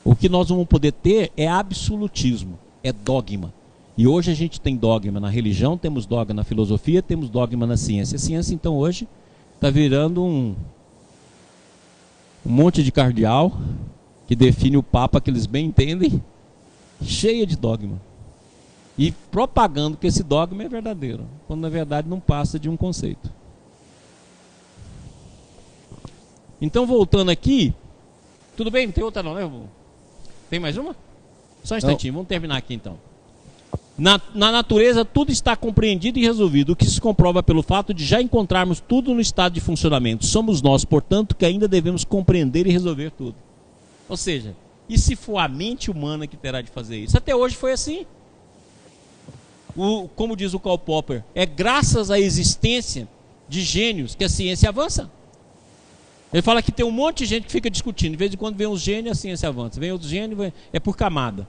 O que nós vamos poder ter é absolutismo, é dogma. E hoje a gente tem dogma na religião, temos dogma na filosofia, temos dogma na ciência. A ciência, então, hoje está virando um monte de cardeal que define o Papa que eles bem entendem, cheia de dogma. E propagando que esse dogma é verdadeiro, quando na verdade não passa de um conceito. Então, voltando aqui, tudo bem? Não tem outra não, né? Tem mais uma? Só um instantinho, vamos terminar aqui então. Na natureza tudo está compreendido e resolvido, o que se comprova pelo fato de já encontrarmos tudo no estado de funcionamento. Somos nós, portanto, que ainda devemos compreender e resolver tudo. Ou seja, e se for a mente humana que terá de fazer isso? Até hoje foi assim. Como diz o Karl Popper, é graças à existência de gênios que a ciência avança. Ele fala que tem um monte de gente que fica discutindo, de vez em quando vem os gênios, a ciência avança, vem outros gênios, é por camada.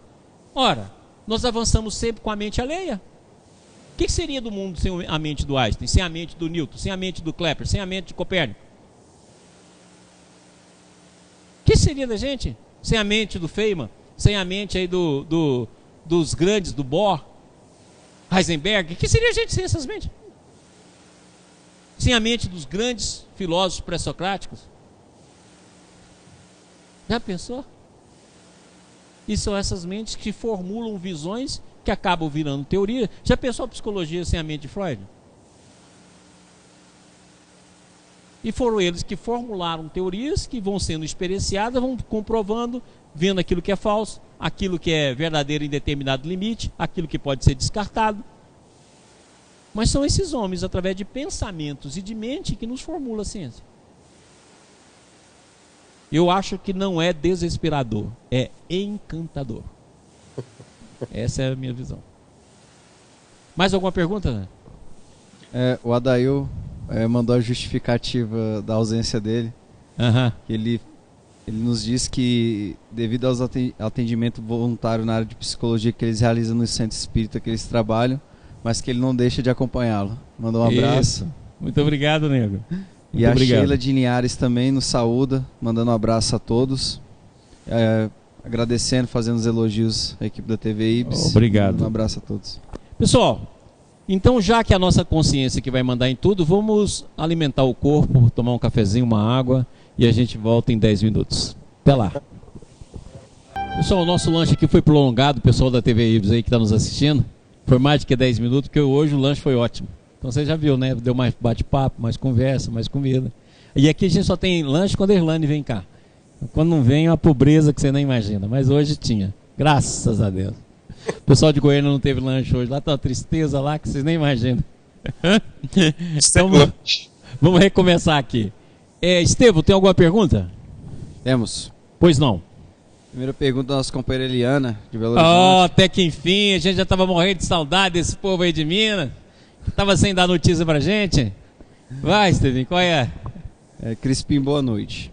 Ora, nós avançamos sempre com a mente alheia. O que seria do mundo sem a mente do Einstein, sem a mente do Newton, sem a mente do Kepler, sem a mente de Copérnico? O que seria da gente sem a mente do Feynman, sem a mente aí dos grandes, do Bohr, Heisenberg? O que seria a gente sem essas mentes? sem a mente dos grandes filósofos pré-socráticos? Já pensou? E são essas mentes que formulam visões que acabam virando teoria. Já pensou a psicologia sem a mente de Freud? E foram eles que formularam teorias que vão sendo experienciadas, vão comprovando, vendo aquilo que é falso, aquilo que é verdadeiro em determinado limite, aquilo que pode ser descartado. Mas são esses homens, através de pensamentos e de mente, que nos formula a ciência. Eu acho que não é desesperador, é encantador. Essa é a minha visão. Mais alguma pergunta? O Adail mandou a justificativa da ausência dele. Ele nos diz que, devido aos atendimento voluntário na área de psicologia que eles realizam no centro espírita que eles trabalham, mas que ele não deixa de acompanhá-lo. Mandou um abraço. Muito obrigado, nego. E a Sheila de Linhares também nos saúda, mandando um abraço a todos. Agradecendo, fazendo os elogios à equipe da TV Ibis. Obrigado. Um abraço a todos. Pessoal, então já que a nossa consciência que vai mandar em tudo, vamos alimentar o corpo, tomar um cafezinho, uma água e a gente volta em 10 minutos. Até lá. Pessoal, o nosso lanche aqui foi prolongado, o pessoal da TV Ibis aí que está nos assistindo. Foi mais do que 10 minutos, porque hoje o lanche foi ótimo. Então você já viu, né? Deu mais bate-papo, mais conversa, mais comida. E aqui a gente só tem lanche quando a Irlane vem cá. Quando não vem, é uma pobreza que você nem imagina. Mas hoje tinha. Graças a Deus. O pessoal de Goiânia não teve lanche hoje. Lá tá uma tristeza lá que vocês nem imaginam. Então, vamos recomeçar aqui. Estevão, tem alguma pergunta? Temos. Pois não. Primeira pergunta da nossa companheira Eliana, de Belo Horizonte. Até que enfim, a gente já estava morrendo de saudade desse povo aí de Minas. Estava sem dar notícia pra gente. Vai, Estevão, qual é? Crispim, boa noite.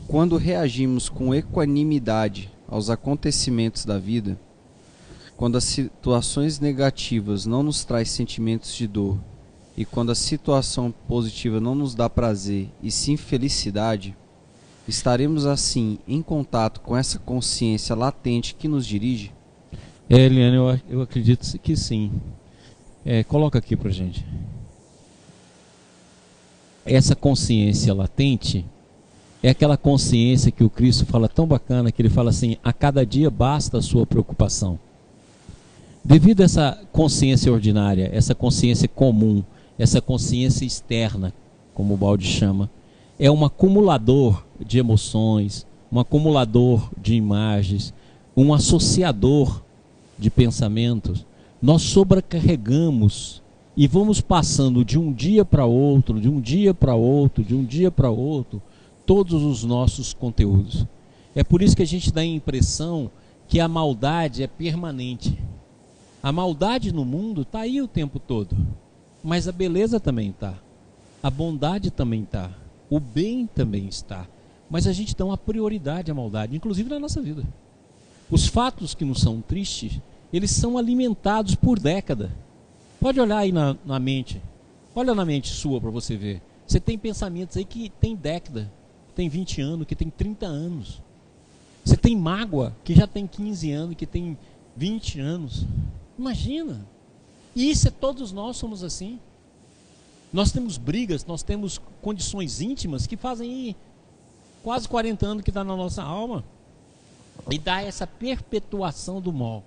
Quando reagimos com equanimidade aos acontecimentos da vida, quando as situações negativas não nos traz sentimentos de dor, e quando a situação positiva não nos dá prazer e sim felicidade, estaremos assim em contato com essa consciência latente que nos dirige? Eliane, eu acredito que sim. Coloca aqui pra gente. Essa consciência latente é aquela consciência que o Cristo fala tão bacana, que ele fala assim: a cada dia basta a sua preocupação. Devido a essa consciência ordinária, essa consciência comum, essa consciência externa, como o Baldi chama, é um acumulador de emoções, um acumulador de imagens, um associador de pensamentos. Nós sobrecarregamos e vamos passando de um dia para outro, de um dia para outro, de um dia para outro, todos os nossos conteúdos. É por isso que a gente dá a impressão que a maldade é permanente. A maldade no mundo está aí o tempo todo, mas a beleza também está, a bondade também está, o bem também está, mas a gente dá uma prioridade à maldade, inclusive na nossa vida. Os fatos que nos são tristes, eles são alimentados por década. Pode olhar aí na mente, olha na mente sua para você ver. Você tem pensamentos aí que tem década, que tem 20 anos, que tem 30 anos. Você tem mágoa que já tem 15 anos, que tem 20 anos. Imagina. E isso todos nós somos assim. Nós temos brigas, nós temos condições íntimas que fazem quase 40 anos que está na nossa alma. E dá essa perpetuação do mal.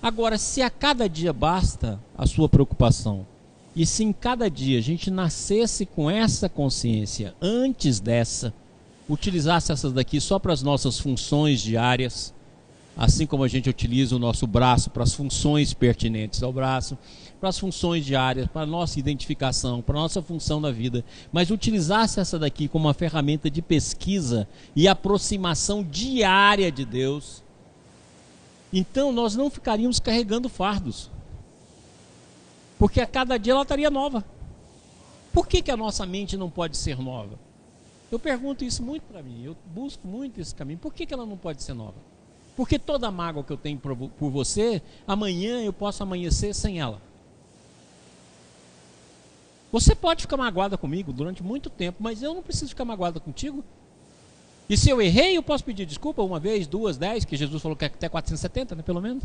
Agora, se a cada dia basta a sua preocupação, e se em cada dia a gente nascesse com essa consciência, antes dessa, utilizasse essas daqui só para as nossas funções diárias, assim como a gente utiliza o nosso braço para as funções pertinentes ao braço, para as funções diárias, para a nossa identificação, para a nossa função na vida, mas utilizasse essa daqui como uma ferramenta de pesquisa e aproximação diária de Deus, então nós não ficaríamos carregando fardos, porque a cada dia ela estaria nova. Por que a nossa mente não pode ser nova? Eu pergunto isso muito para mim, eu busco muito esse caminho. Por que ela não pode ser nova? Porque toda a mágoa que eu tenho por você, amanhã eu posso amanhecer sem ela. Você pode ficar magoada comigo durante muito tempo, mas eu não preciso ficar magoada contigo. E se eu errei, eu posso pedir desculpa uma vez, duas, 10, que Jesus falou que é até 470, né, pelo menos.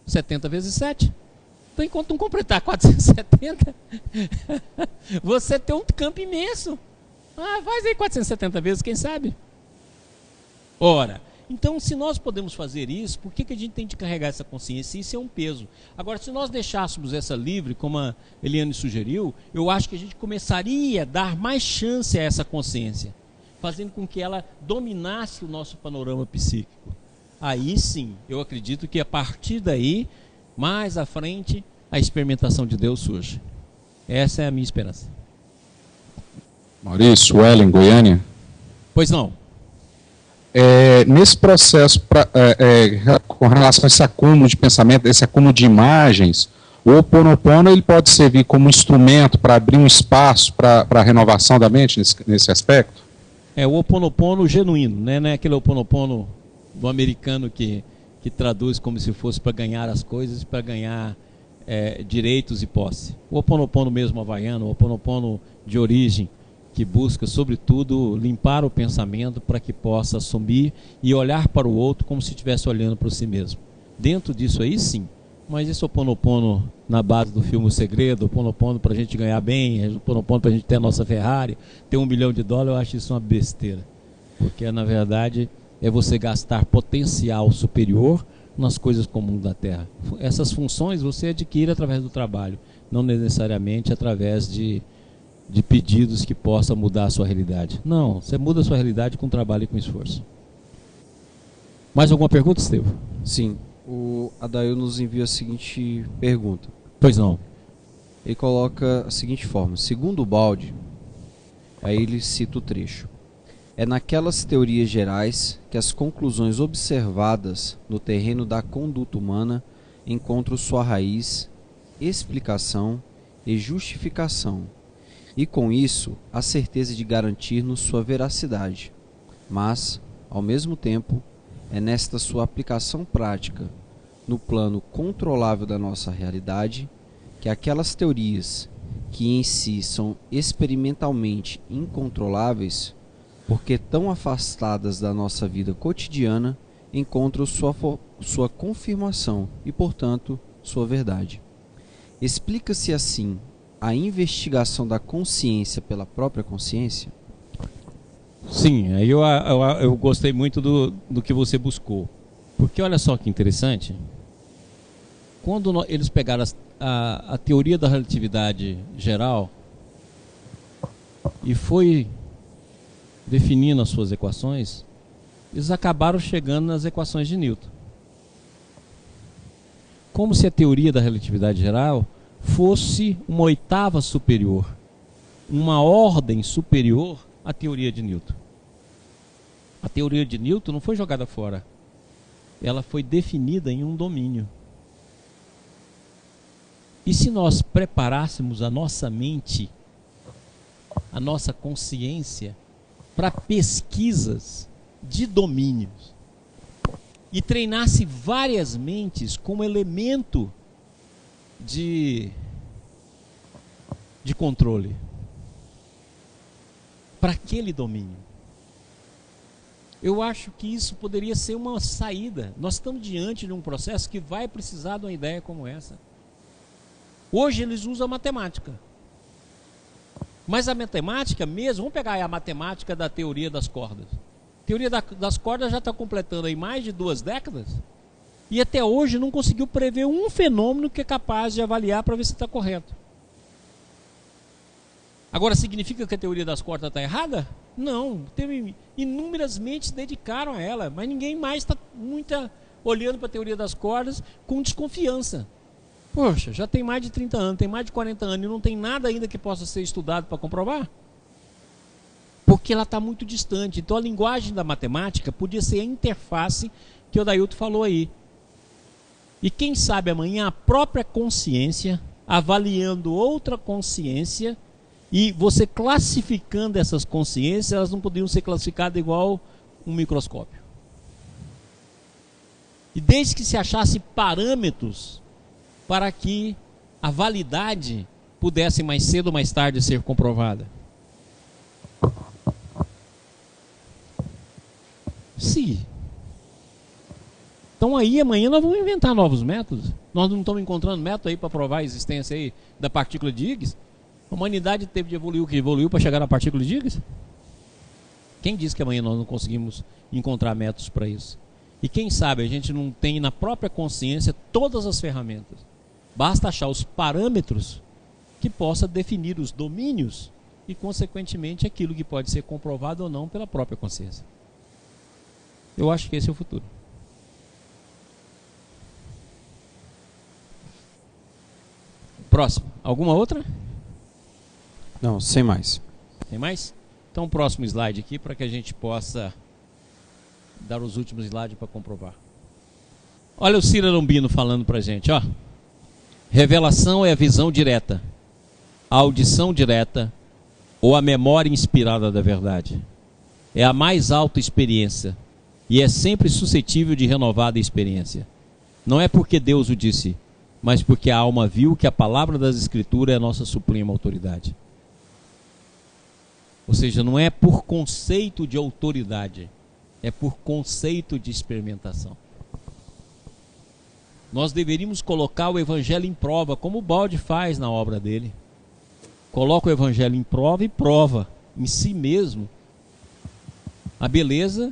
70 vezes 7. Então, enquanto não completar 470, você tem um campo imenso. Faz aí 470 vezes, quem sabe? Ora, então se nós podemos fazer isso, por que a gente tem de carregar essa consciência? Isso é um peso. Agora, se nós deixássemos essa livre, como a Eliane sugeriu, eu acho que a gente começaria a dar mais chance a essa consciência, fazendo com que ela dominasse o nosso panorama psíquico. Aí sim, eu acredito que a partir daí, mais à frente, a experimentação de Deus surge. Essa é a minha esperança. Maurício, Wellen, Goiânia. Pois não. Nesse processo, com relação a esse acúmulo de pensamento, esse acúmulo de imagens, o Ho Oponopono ele pode servir como instrumento para abrir um espaço para a renovação da mente nesse aspecto? É o Ho Oponopono genuíno, né? Não é aquele Ho Oponopono do americano que traduz como se fosse para ganhar as coisas, para ganhar direitos e posse. O Ho Oponopono mesmo havaiano, o Ho Oponopono de origem, que busca, sobretudo, limpar o pensamento para que possa assumir e olhar para o outro como se estivesse olhando para si mesmo. Dentro disso aí, sim. Mas esse Ho Oponopono na base do filme O Segredo, Ho Oponopono para a gente ganhar bem, Ho Oponopono para a gente ter a nossa Ferrari, ter $1 milhão, eu acho isso uma besteira. Porque, na verdade, é você gastar potencial superior nas coisas comuns da Terra. Essas funções você adquire através do trabalho, não necessariamente através de pedidos que possam mudar a sua realidade. Não, você muda a sua realidade com trabalho e com esforço. Mais alguma pergunta, Estevam? Sim. O Adail nos envia a seguinte pergunta. Pois não. Ele coloca a seguinte forma. Segundo o Baldi, aí ele cita o trecho. É naquelas teorias gerais que as conclusões observadas no terreno da conduta humana encontram sua raiz, explicação e justificação, e com isso a certeza de garantir-nos sua veracidade. Mas, ao mesmo tempo, é nesta sua aplicação prática, no plano controlável da nossa realidade, que aquelas teorias que em si são experimentalmente incontroláveis, porque tão afastadas da nossa vida cotidiana, encontram sua confirmação e, portanto, sua verdade. Explica-se assim a investigação da consciência pela própria consciência? Sim, aí eu gostei muito do que você buscou. Porque olha só que interessante. Quando eles pegaram a teoria da relatividade geral e foi definindo as suas equações, eles acabaram chegando nas equações de Newton. Como se a teoria da relatividade geral fosse uma oitava superior, uma ordem superior à teoria de Newton. A teoria de Newton não foi jogada fora. Ela foi definida em um domínio. E se nós preparássemos a nossa mente, a nossa consciência, para pesquisas de domínios e treinasse várias mentes como elemento de controle para aquele domínio, eu acho que isso poderia ser uma saída. Nós estamos diante de um processo que vai precisar de uma ideia como essa. Hoje eles usam a matemática, mas a matemática mesmo, vamos pegar aí a matemática da teoria das cordas. A teoria das cordas já está completando aí mais de 2 décadas e até hoje não conseguiu prever um fenômeno que é capaz de avaliar para ver se está correto. Agora, significa que a teoria das cordas está errada? Não, teve inúmeras mentes que dedicaram a ela, mas ninguém mais está olhando para a teoria das cordas com desconfiança. Poxa, já tem mais de 30 anos, tem mais de 40 anos e não tem nada ainda que possa ser estudado para comprovar? Porque ela está muito distante. Então a linguagem da matemática podia ser a interface que o Dailton falou aí. E quem sabe amanhã a própria consciência, avaliando outra consciência, e você classificando essas consciências, elas não poderiam ser classificadas igual um microscópio. E desde que se achasse parâmetros para que a validade pudesse mais cedo ou mais tarde ser comprovada. Então aí amanhã nós vamos inventar novos métodos. Nós não estamos encontrando método aí para provar a existência aí da partícula de Higgs. A humanidade teve de evoluir o que evoluiu para chegar na partícula de Higgs? Quem disse que amanhã nós não conseguimos encontrar métodos para isso? E quem sabe a gente não tem na própria consciência todas as ferramentas. Basta achar os parâmetros que possa definir os domínios e, consequentemente, aquilo que pode ser comprovado ou não pela própria consciência. Eu acho que esse é o futuro. Próximo. Alguma outra? Não, sem mais. Tem mais? Então, próximo slide aqui para que a gente possa dar os últimos slides para comprovar. Olha o Ciro Lombino falando para a gente, ó. Revelação é a visão direta, a audição direta ou a memória inspirada da verdade. É a mais alta experiência e é sempre suscetível de renovada experiência. Não é porque Deus o disse, mas porque a alma viu que a palavra das Escrituras é a nossa suprema autoridade. Ou seja, não é por conceito de autoridade, é por conceito de experimentação. Nós deveríamos colocar o Evangelho em prova, como o Baldi faz na obra dele. Coloca o Evangelho em prova e prova em si mesmo a beleza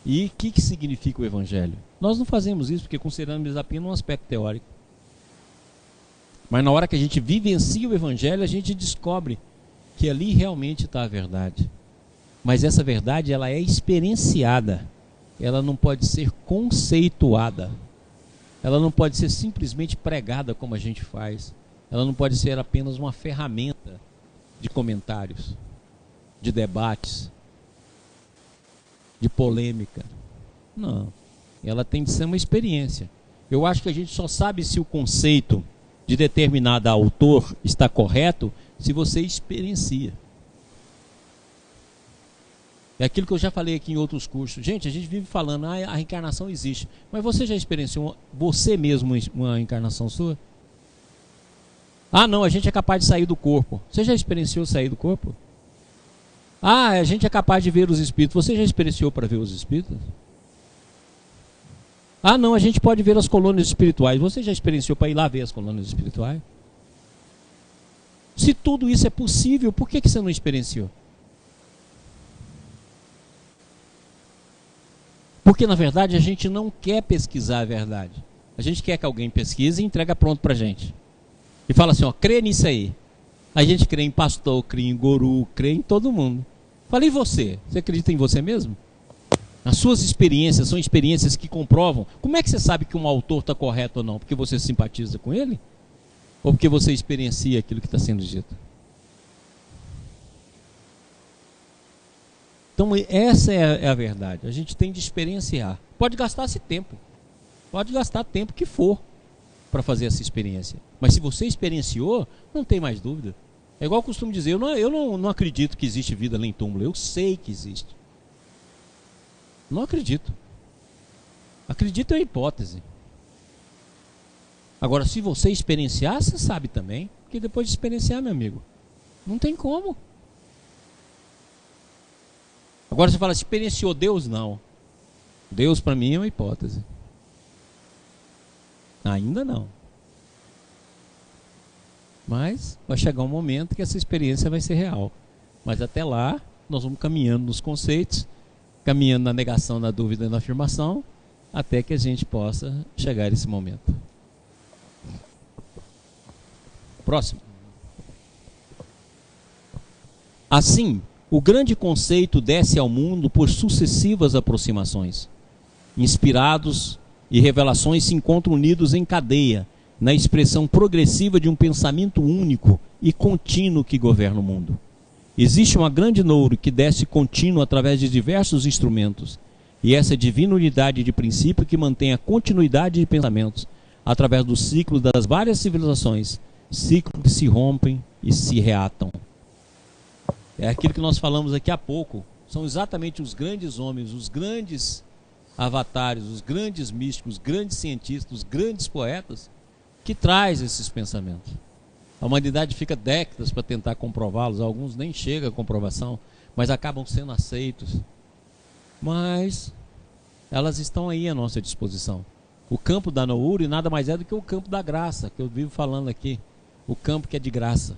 e o que significa o Evangelho. Nós não fazemos isso porque consideramos apenas um aspecto teórico. Mas na hora que a gente vivencia o Evangelho, a gente descobre que ali realmente está a verdade. Mas essa verdade, ela é experienciada. Ela não pode ser conceituada. Ela não pode ser simplesmente pregada como a gente faz. Ela não pode ser apenas uma ferramenta de comentários, de debates, de polêmica. Não. Ela tem de ser uma experiência. Eu acho que a gente só sabe se o conceito de determinado autor está correto se você experiencia. É aquilo que eu já falei aqui em outros cursos. Gente, a gente vive falando, a reencarnação existe. Mas você já experienciou você mesmo uma encarnação sua? Ah, não, a gente é capaz de sair do corpo. Você já experienciou sair do corpo? Ah, a gente é capaz de ver os espíritos. Você já experienciou para ver os espíritos? Ah, não, a gente pode ver as colônias espirituais. Você já experienciou para ir lá ver as colônias espirituais? Se tudo isso é possível, por que você não experienciou? Porque, na verdade, a gente não quer pesquisar a verdade. A gente quer que alguém pesquise e entrega pronto para a gente. E fala assim, ó, crê nisso aí. A gente crê em pastor, crê em guru, crê em todo mundo. Falei, e você? Você acredita em você mesmo? As suas experiências são experiências que comprovam. Como é que você sabe que um autor está correto ou não? Porque você simpatiza com ele? Ou porque você experiencia aquilo que está sendo dito? Então essa é a verdade. A gente tem de experienciar. Pode gastar-se tempo. Pode gastar tempo que for para fazer essa experiência. Mas se você experienciou, não tem mais dúvida. É igual eu costumo dizer, eu não acredito que existe vida além do túmulo. Eu sei que existe. Não acredito. Acredito é hipótese. Agora, se você experienciar, você sabe também. Porque depois de experienciar, meu amigo, não tem como. Agora você fala, experienciou Deus? Não. Deus para mim é uma hipótese. Ainda não. Mas vai chegar um momento que essa experiência vai ser real. Mas até lá, nós vamos caminhando nos conceitos, caminhando na negação, na dúvida e na afirmação, até que a gente possa chegar a esse momento. Próximo. Assim, o grande conceito desce ao mundo por sucessivas aproximações. Inspirados e revelações se encontram unidos em cadeia, na expressão progressiva de um pensamento único e contínuo que governa o mundo. Existe uma grande nouro que desce contínuo através de diversos instrumentos, e essa divina unidade de princípio que mantém a continuidade de pensamentos através do ciclo das várias civilizações, ciclos que se rompem e se reatam. É aquilo que nós falamos aqui há pouco. São exatamente os grandes homens, os grandes avatares, os grandes místicos, os grandes cientistas, os grandes poetas que traz esses pensamentos. A humanidade fica décadas para tentar comprová-los, alguns nem chegam à comprovação, mas acabam sendo aceitos. Mas Elas estão aí à nossa disposição. O campo da Nouri nada mais é do que o campo da graça, que eu vivo falando aqui. O campo que é de graça.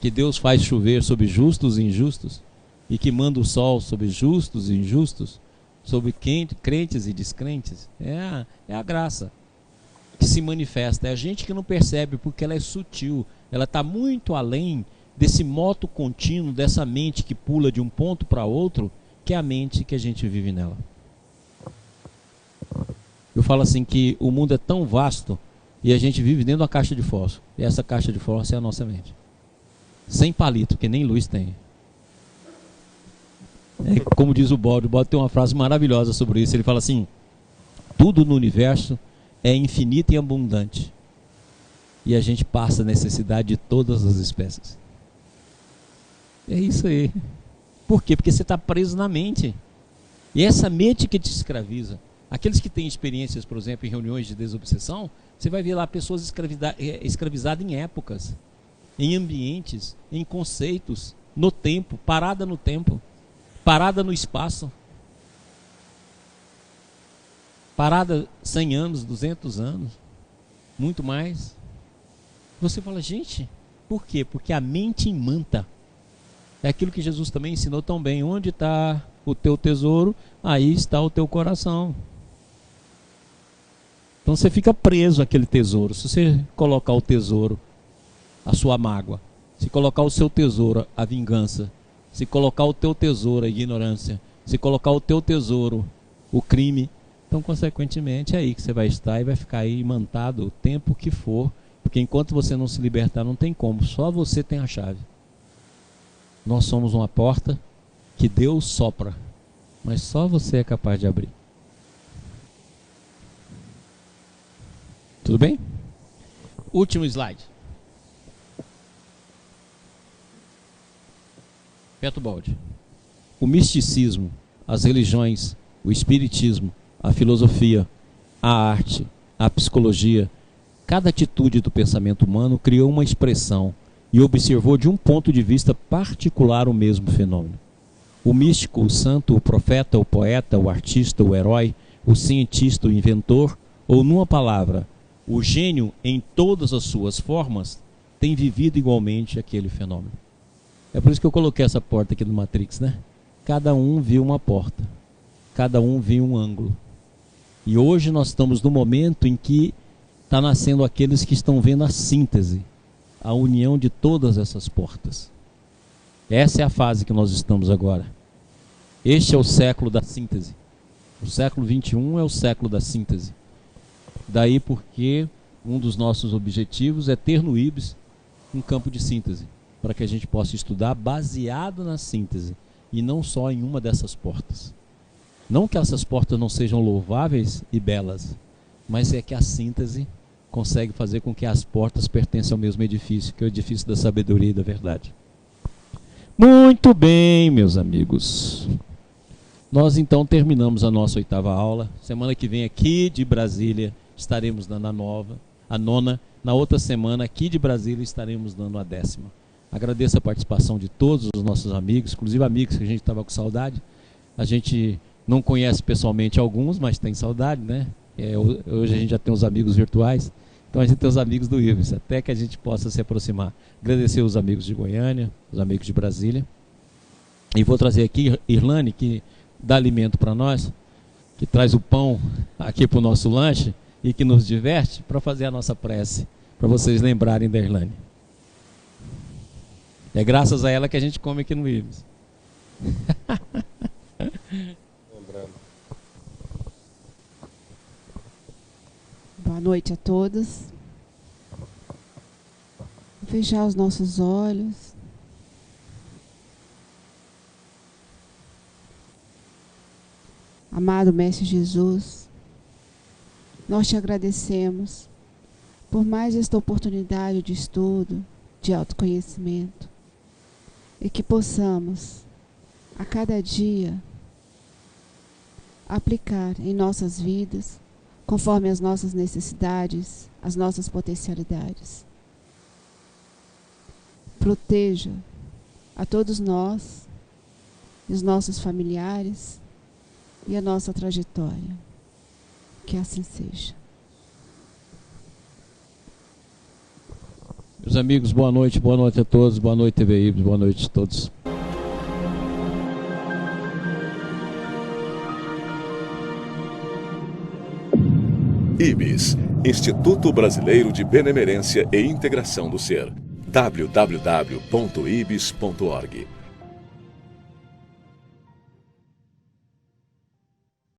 Que Deus faz chover sobre justos e injustos, e que manda o sol sobre justos e injustos, sobre crentes e descrentes. É a graça que se manifesta. É a gente que não percebe, porque ela é sutil. Ela está muito além desse moto contínuo, dessa mente que pula de um ponto para outro, que é a mente que a gente vive nela. Eu falo assim que o mundo é tão vasto e a gente vive dentro de uma caixa de fósforo. E essa caixa de fósforo é a nossa mente. Sem palito, que nem luz tem. Como diz o Bode tem uma frase maravilhosa sobre isso. Ele fala assim: tudo no universo é infinito e abundante. E a gente passa a necessidade de todas as espécies. É isso aí. Por quê? Porque você está preso na mente. E essa mente que te escraviza. Aqueles que têm experiências, por exemplo, em reuniões de desobsessão, você vai ver lá pessoas escravizadas em épocas, em ambientes, em conceitos, no tempo, parada no tempo, parada no espaço, parada 100 anos, 200 anos, muito mais. Você fala, gente, por quê? Porque a mente imanta. É aquilo que Jesus também ensinou tão bem. Onde está o teu tesouro, aí está o teu coração. Então você fica preso àquele tesouro. Se você colocar o tesouro, a sua mágoa, se colocar o seu tesouro, a vingança, se colocar o teu tesouro, a ignorância, se colocar o teu tesouro, o crime, então consequentemente é aí que você vai estar e vai ficar aí imantado o tempo que for, porque enquanto você não se libertar não tem como, só você tem a chave. Nós somos uma porta que Deus sopra, mas só você é capaz de abrir. Tudo bem? Último slide. Beto Baldi. O misticismo, as religiões, o espiritismo, a filosofia, a arte, a psicologia, cada atitude do pensamento humano criou uma expressão e observou de um ponto de vista particular o mesmo fenômeno. O místico, o santo, o profeta, o poeta, o artista, o herói, o cientista, o inventor, ou numa palavra, o gênio em todas as suas formas, tem vivido igualmente aquele fenômeno. É por isso que eu coloquei essa porta aqui no Matrix, né? Cada um viu uma porta, cada um viu um ângulo. E hoje nós estamos no momento em que está nascendo aqueles que estão vendo a síntese, a união de todas essas portas. Essa é a fase que nós estamos agora. Este é o século da síntese. O século 21 é o século da síntese. Daí porque um dos nossos objetivos é ter no IBS um campo de síntese, para que a gente possa estudar baseado na síntese, e não só em uma dessas portas. Não que essas portas não sejam louváveis e belas, mas é que a síntese consegue fazer com que as portas pertençam ao mesmo edifício, que é o edifício da sabedoria e da verdade. Muito bem, meus amigos. Nós então terminamos a nossa 8ª aula. Semana que vem aqui de Brasília estaremos dando a nona. Na outra semana aqui de Brasília estaremos dando a 10ª. Agradeço a participação de todos os nossos amigos, inclusive amigos que a gente estava com saudade. A gente não conhece pessoalmente alguns, mas tem saudade, né? Hoje a gente já tem os amigos virtuais, então a gente tem os amigos do IBS, até que a gente possa se aproximar. Agradecer os amigos de Goiânia, os amigos de Brasília. E vou trazer aqui Irlane, que dá alimento para nós, que traz o pão aqui para o nosso lanche e que nos diverte, para fazer a nossa prece, para vocês lembrarem da Irlane. É graças a ela que a gente come aqui no IBS. Lembrando. Boa noite a todos. Vou fechar os nossos olhos. Amado Mestre Jesus, nós te agradecemos por mais esta oportunidade de estudo, de autoconhecimento, e que possamos, a cada dia, aplicar em nossas vidas, conforme as nossas necessidades, as nossas potencialidades. Proteja a todos nós, os nossos familiares e a nossa trajetória. Que assim seja. Meus amigos, boa noite a todos, boa noite TV Ibis, boa noite a todos. IBIS, Instituto Brasileiro de Benemerência e Integração do Ser. www.ibis.org